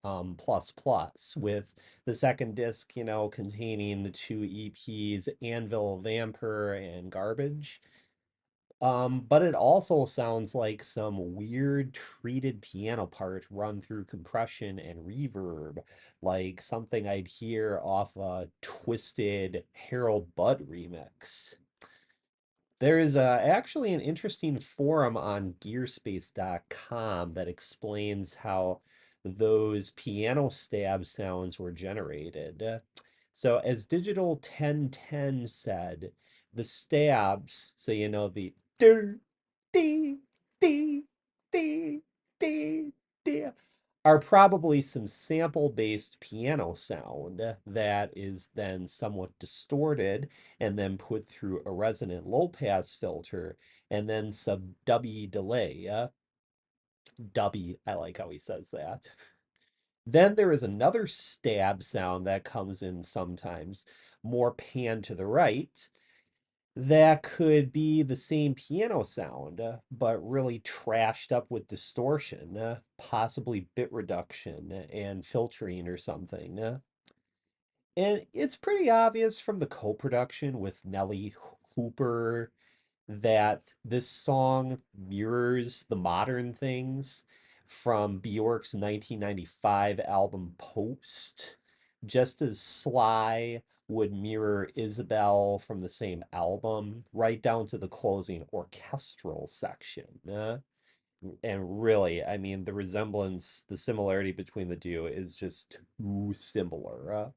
plus plus, with the second disc, containing the two EPs Anvil Vampire and Garbage. But it also sounds like some weird treated piano part run through compression and reverb, like something I'd hear off a Twisted Harold Budd remix. There is actually an interesting forum on gearspace.com that explains how those piano stab sounds were generated. So, as Digital 1010 said, the stabs, so the do, dee, dee, dee, dee, dee, are probably some sample-based piano sound that is then somewhat distorted and then put through a resonant low-pass filter and then some dubby delay. Dubby, I like how he says that. Then there is another stab sound that comes in sometimes, more pan to the right, that could be the same piano sound, but really trashed up with distortion, possibly bit reduction and filtering or something. And it's pretty obvious from the co-production with Nelly Hooper that this song mirrors the modern things from Bjork's 1995 album Post, just as Sly would mirror Isabel from the same album, right down to the closing orchestral section. And really, I mean, the resemblance, the similarity between the two is just too similar.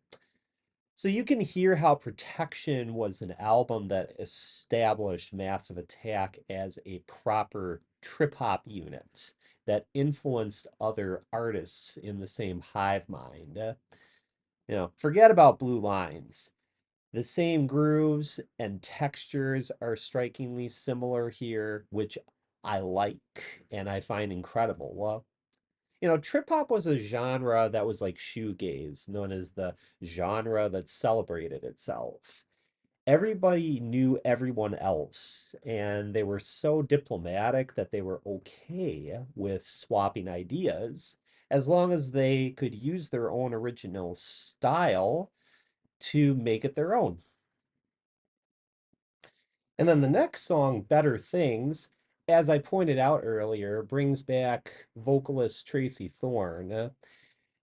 So you can hear how Protection was an album that established Massive Attack as a proper trip hop unit that influenced other artists in the same hive mind. Forget about Blue Lines. The same grooves and textures are strikingly similar here, which I like and I find incredible. Trip hop was a genre that was like shoegaze, known as the genre that celebrated itself. Everybody knew everyone else, and they were so diplomatic that they were okay with swapping ideas as long as they could use their own original style to make it their own. And then the next song, Better Things, as I pointed out earlier, brings back vocalist Tracy Thorn.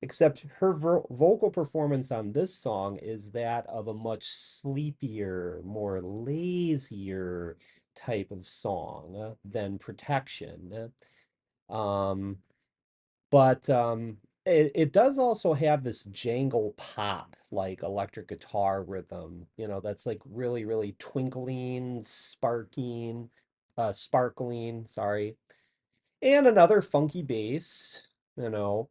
Except her vocal performance on this song is that of a much sleepier, more lazier type of song than Protection. Um, but it does also have this jangle pop, like electric guitar rhythm, that's like really, really twinkling, sparkling, sorry. And another funky bass, you know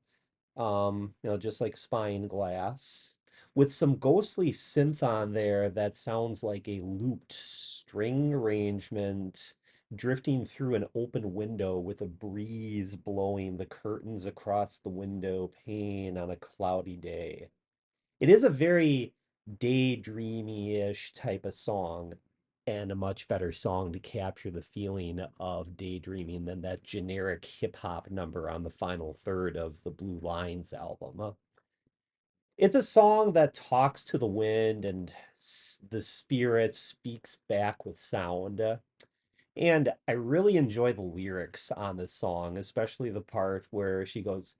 just like Spine Glass, with some ghostly synth on there that sounds like a looped string arrangement drifting through an open window with a breeze blowing the curtains across the window pane on a cloudy day. It is a very daydreamy-ish type of song, and a much better song to capture the feeling of daydreaming than that generic hip hop number on the final third of the Blue Lines album. It's a song that talks to the wind and the spirit speaks back with sound. And I really enjoy the lyrics on this song, especially the part where she goes,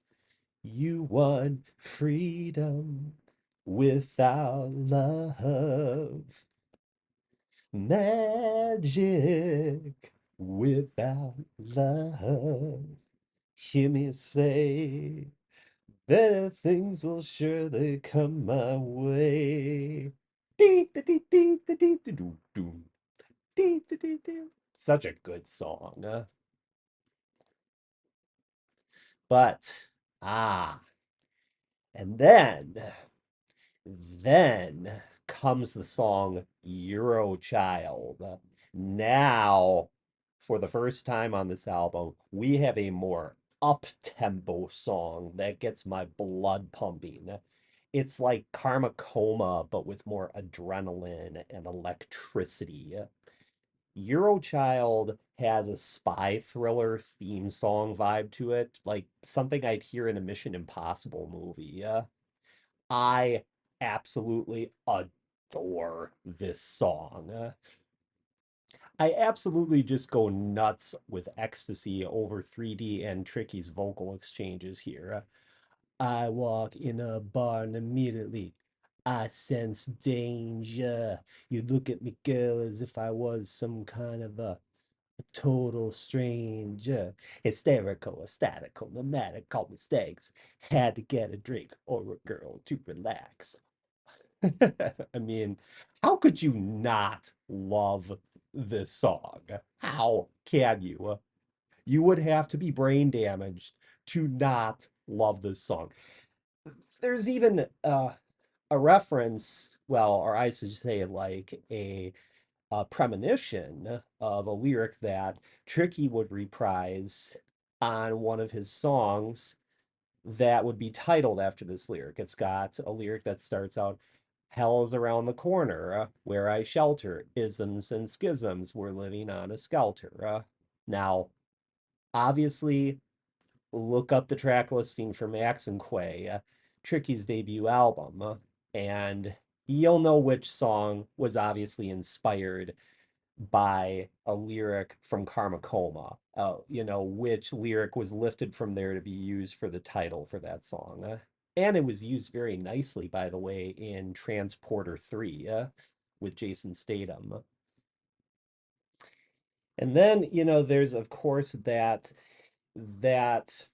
"You want freedom without love, magic without love. Hear me say, better things will surely come my way." Dee, da, dee, dee, da, dee, da, doo, doo. Dee, da, dee, doo. Such a good song. But, ah, and then comes the song Eurochild. Now, for the first time on this album, we have a more up-tempo song that gets my blood pumping. It's like Karma Coma, but with more adrenaline and electricity. Eurochild has a spy thriller theme song vibe to it, like something I'd hear in a Mission Impossible movie. I absolutely adore this song. I absolutely just go nuts with ecstasy over 3D and Tricky's vocal exchanges here. I walk in a bar and immediately I sense danger. You look at me, girl, as if I was some kind of a total stranger. Hysterical, statical, nomadic, call mistakes. Had to get a drink or a girl to relax. I mean, how could you not love this song? How can you? You would have to be brain damaged to not love this song. There's even a reference, well, or I should say, like a premonition of a lyric that Tricky would reprise on one of his songs that would be titled after this lyric. It's got a lyric that starts out, "Hell is around the corner, where I shelter. Isms and schisms, we're living on a skelter." Now, obviously, look up the track listing for Max and Quay, Tricky's debut album, and you'll know which song was obviously inspired by a lyric from Karma Coma, which lyric was lifted from there to be used for the title for that song. And it was used very nicely, by the way, in Transporter 3 with Jason Statham. And then, there's, of course, that that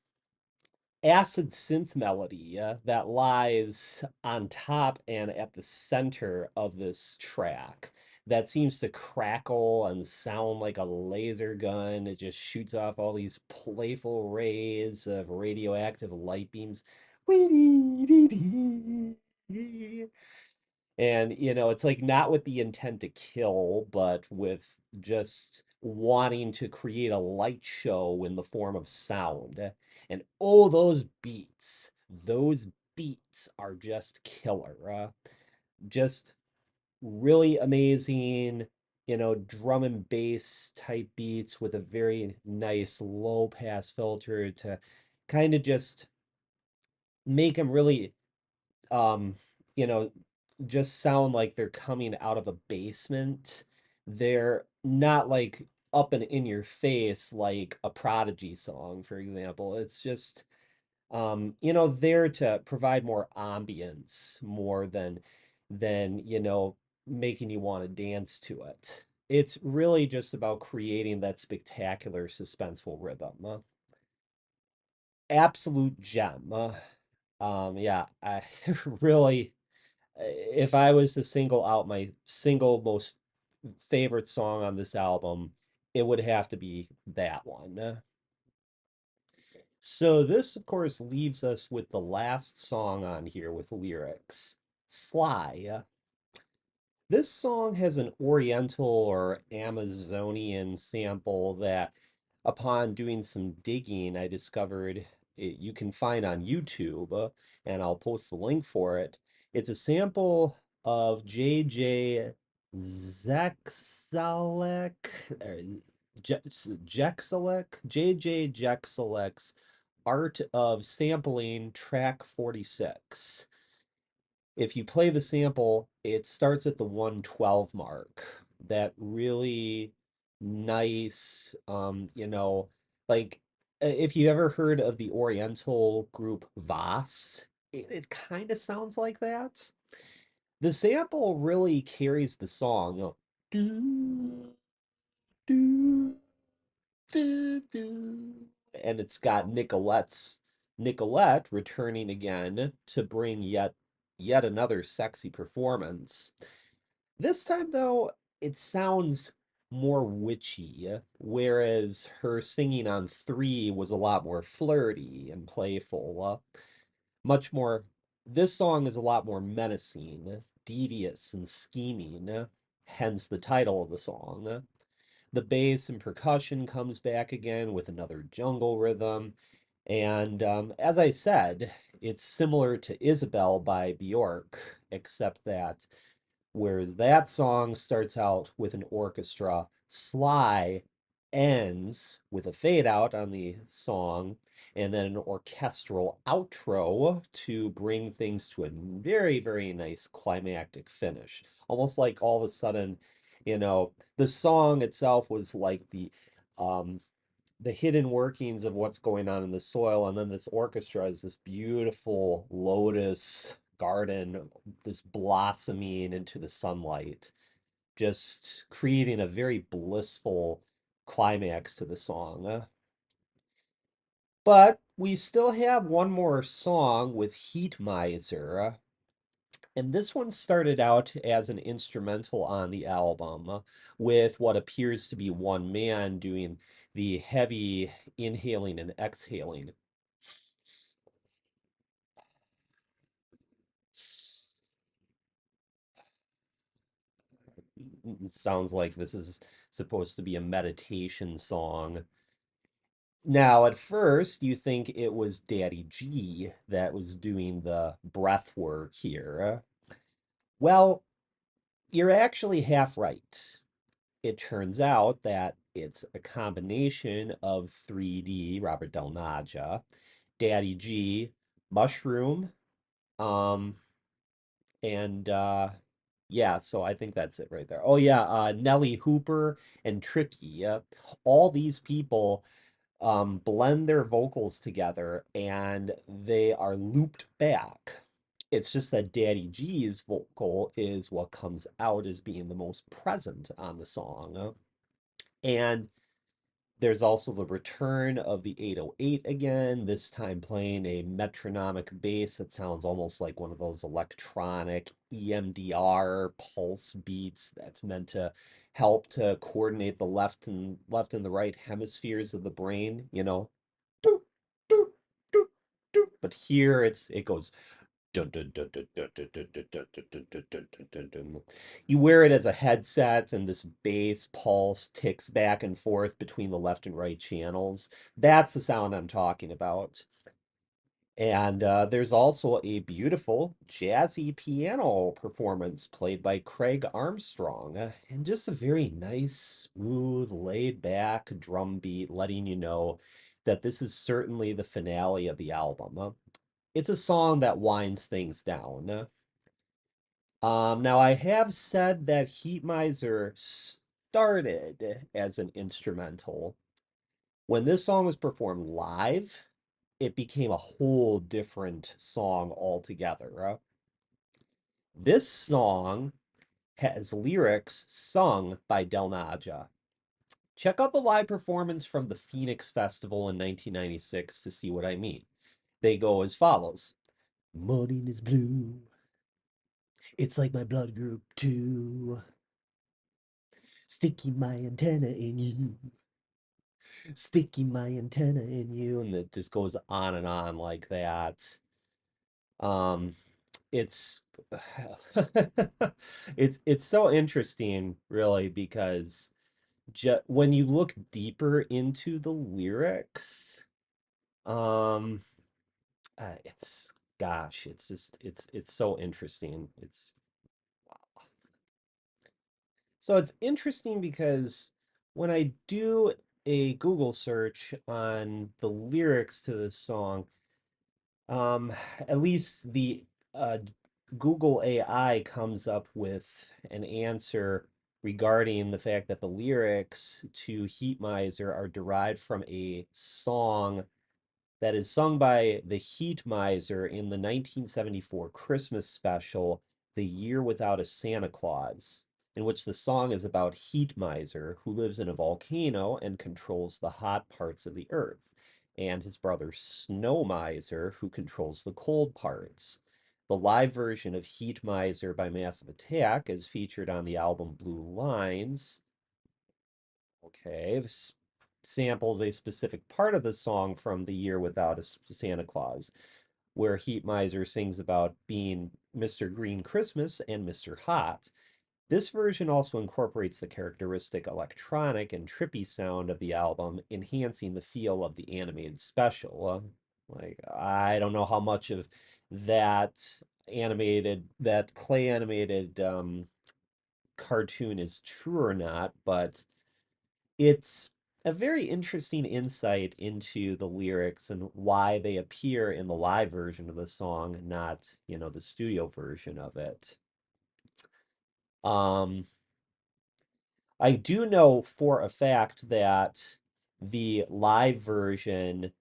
acid synth melody that lies on top and at the center of this track that seems to crackle and sound like a laser gun. It just shoots off all these playful rays of radioactive light beams. And, it's like not with the intent to kill, but with just wanting to create a light show in the form of sound. And oh, those beats are just killer. Just really amazing, drum and bass type beats with a very nice low pass filter to kind of just make them really um, you know, just sound like they're coming out of a basement. They're not like up and in your face like a Prodigy song, for example. It's just there to provide more ambience more than, making you want to dance to it. It's really just about creating that spectacular suspenseful rhythm. Absolute gem. Yeah, I really if I was to single out my single most favorite song on this album, it would have to be that one. So this, of course, leaves us with the last song on here with lyrics, Sly. This song has an Oriental or Amazonian sample that, upon doing some digging, I discovered you can find on YouTube, and I'll post the link for it. It's a sample of J.J. Jekselek, J.J. Jekselek's Art of Sampling, track 46. If you play the sample, it starts at the 112 mark. That really nice, like if you ever heard of the Oriental group Voss, it kind of sounds like that. The sample really carries the song. Do, do, do. And it's got Nicolette returning again to bring yet another sexy performance. This time though, it sounds more witchy, whereas her singing on 3 was a lot more flirty and playful. Much more This song is a lot more menacing, devious, and scheming, hence the title of the song. The bass and percussion comes back again with another jungle rhythm. And as I said, it's similar to Isabel by Bjork, except that whereas that song starts out with an orchestra, Sly ends with a fade out on the song and then an orchestral outro to bring things to a very, very nice climactic finish. Almost like all of a sudden, the song itself was like um the hidden workings of what's going on in the soil, and then this orchestra is this beautiful lotus garden, this blossoming into the sunlight, just creating a very blissful climax to the song. But we still have one more song with Heat Miser, and this one started out as an instrumental on the album with what appears to be one man doing the heavy inhaling and exhaling. It sounds like this is supposed to be a meditation song. Now, at first, you think it was Daddy G that was doing the breath work here. Well, you're actually half right. It turns out that it's a combination of 3D, Robert Del Naja, Daddy G, Mushroom, um, and yeah, so I think that's it right there. Oh yeah, Nelly Hooper and Tricky. All these people blend their vocals together and they are looped back. It's just that Daddy G's vocal is what comes out as being the most present on the song. And There's also the return of the 808 again, this time playing a metronomic bass that sounds almost like one of those electronic EMDR pulse beats that's meant to help to coordinate the left and the right hemispheres of the brain, you know. Doop, doop, doop, doop. But here it goes dun, dun, dun, dun, dun, dun, dun, dun, dun, dun, dun, dun, dun, dun, dun, dun. You wear it as a headset, and this bass pulse ticks back and forth between the left and right channels. That's the sound I'm talking about. And there's also a beautiful jazzy piano performance played by Craig Armstrong, and just a very nice, smooth, laid back drum beat letting you know that this is certainly the finale of the album. It's a song that winds things down. Now I have said that Heat Miser started as an instrumental. When this song was performed live, it became a whole different song altogether. This song has lyrics sung by Del Naja. Check out the live performance from the Phoenix Festival in 1996 to see what I mean. They go as follows. Morning is blue. It's like my blood group too. Sticking my antenna in you. Sticking my antenna in you. And it just goes on and on like that. Um, it's it's so interesting, really, because when you look deeper into the lyrics, um, it's gosh, it's just it's so interesting. It's interesting because when I do a Google search on the lyrics to this song, um, at least the uh, Google AI comes up with an answer regarding the fact that the lyrics to Heat Miser are derived from a song that is sung by the Heat Miser in the 1974 Christmas special, The Year Without a Santa Claus, in which the song is about Heat Miser, who lives in a volcano and controls the hot parts of the earth, and his brother Snow Miser, who controls the cold parts. The live version of Heat Miser by Massive Attack is featured on the album Blue Lines. Okay, samples a specific part of the song from The Year Without a Santa Claus, where Heat Miser sings about being Mr. Green Christmas and Mr. Hot. This version also incorporates the characteristic electronic and trippy sound of the album, enhancing the feel of the animated special. Like, I don't know how much of that clay animated cartoon is true or not, but it's a very interesting insight into the lyrics and why they appear in the live version of the song, not, the studio version of it. Um, I do know for a fact that the live version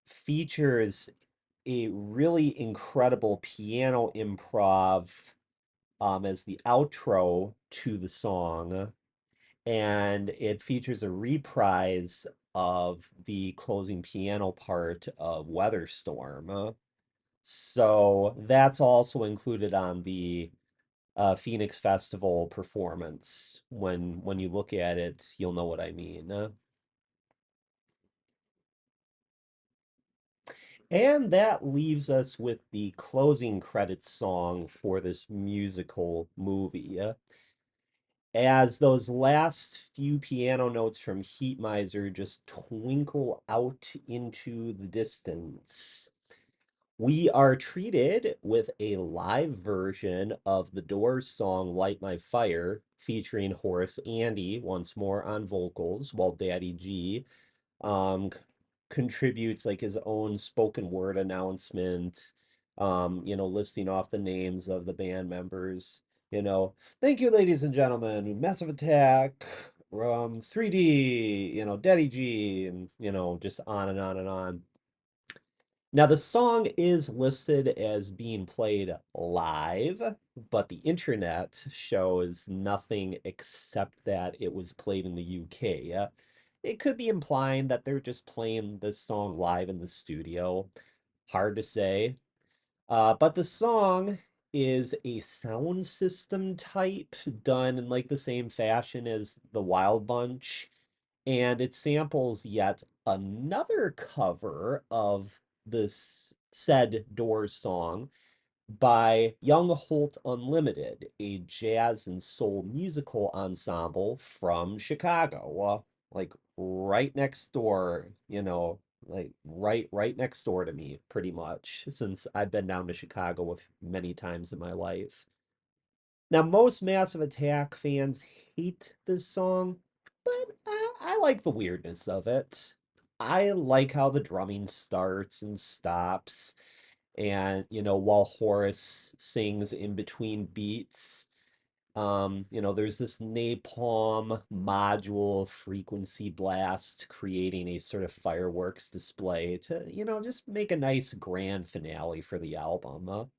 features a really incredible piano improv as the outro to the song, and it features a reprise of the closing piano part of Weather Storm. So that's also included on the Phoenix Festival performance. When you look at it, you'll know what I mean. And that leaves us with the closing credits song for this musical movie. As those last few piano notes from Heat Miser just twinkle out into the distance, we are treated with a live version of the Doors song Light My Fire, featuring Horace Andy once more on vocals, while Daddy G um, contributes like his own spoken word announcement, listing off the names of the band members. Thank you, ladies and gentlemen, Massive Attack, 3D, Daddy G, and, just on and on and on. Now, the song is listed as being played live, but the internet shows nothing except that it was played in the UK. it could be implying that they're just playing this song live in the studio. Hard to say. But the song is a sound system type done in like the same fashion as the Wild Bunch, and it samples yet another cover of this said Doors song by Young Holt Unlimited, a jazz and soul musical ensemble from Chicago, like right next door, like right next door to me, pretty much, since I've been down to Chicago many times in my life. Now, most Massive Attack fans hate this song, but I like the weirdness of it. I like how the drumming starts and stops, and while Horace sings in between beats, there's this napalm module frequency blast creating a sort of fireworks display to just make a nice grand finale for the album.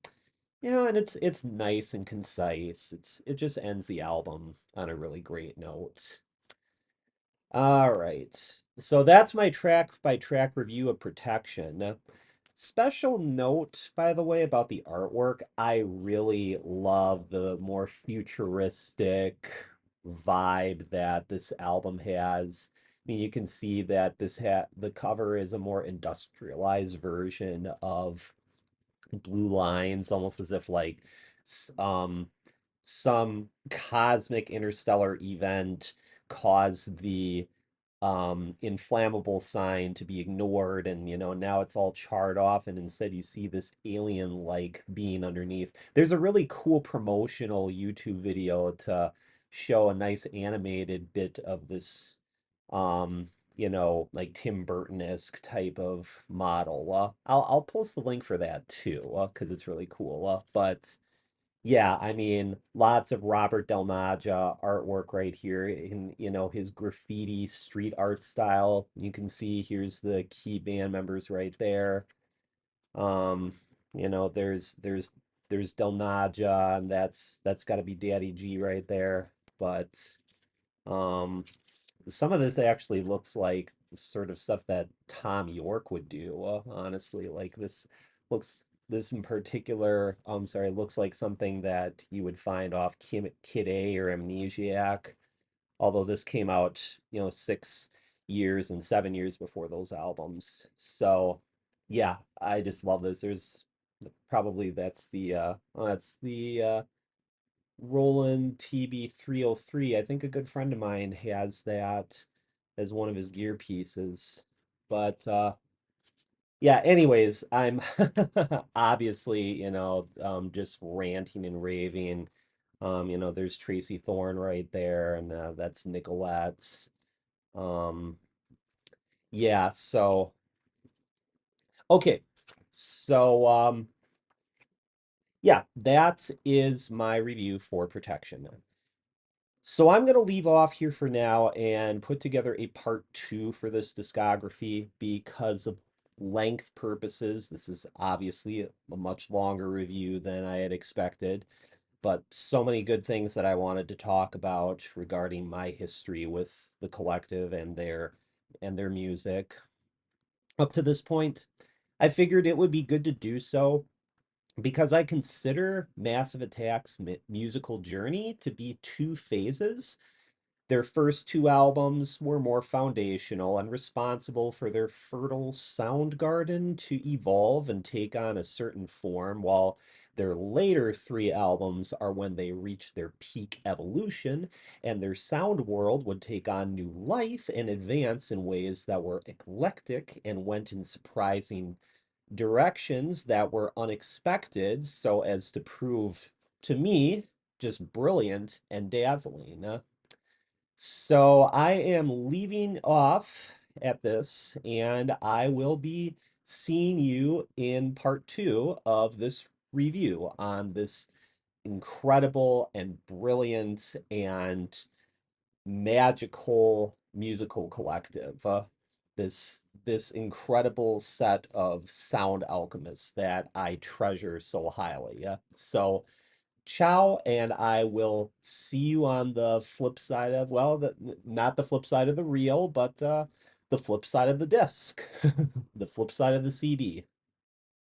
And it's nice and concise. It just ends the album on a really great note. All right. So that's my track by track review of Protection. Special note, by the way, about the artwork. I really love the more futuristic vibe that this album has. I mean, you can see that the cover is a more industrialized version of Blue Lines, almost as if like s- um some cosmic interstellar event caused the inflammable sign to be ignored, and now it's all charred off, and instead you see this alien like being underneath. There's a really cool promotional YouTube video to show a nice animated bit of this like Tim Burton-esque type of model. I'll post the link for that too, because it's really cool. But yeah, I mean, lots of Robert Del Naja artwork right here in, his graffiti street art style. You can see here's the key band members right there. Um, there's Del Naja, and that's got to be Daddy G right there. But um, some of this actually looks like the sort of stuff that Tom York would do, honestly. Like this in particular, I'm sorry, looks like something that you would find off Kid A or Amnesiac, although this came out, 6 years and 7 years before those albums. So yeah, I just love this. There's probably that's the Roland TB 303. I think a good friend of mine has that as one of his gear pieces. But yeah, anyways, I'm obviously, just ranting and raving. There's Tracy Thorn right there, and that's Nicolette's. Um, yeah, so okay. So yeah, that is my review for Protection. So I'm going to leave off here for now and put together a part two for this discography because of length purposes. This is obviously a much longer review than I had expected, but so many good things that I wanted to talk about regarding my history with the collective and their music. Up to this point, I figured it would be good to do so because I consider Massive Attack's musical journey to be two phases. Their first two albums were more foundational and responsible for their fertile sound garden to evolve and take on a certain form, while their later three albums are when they reach their peak evolution and their sound world would take on new life and advance in ways that were eclectic and went in surprising directions that were unexpected, so as to prove to me just brilliant and dazzling. So I am leaving off at this, and I will be seeing you in part two of this review on this incredible and brilliant and magical musical collective. This incredible set of sound alchemists that I treasure so highly. So ciao, and I will see you on the flip side of, well, not the flip side of the reel, but the flip side of the disc, the flip side of the CD.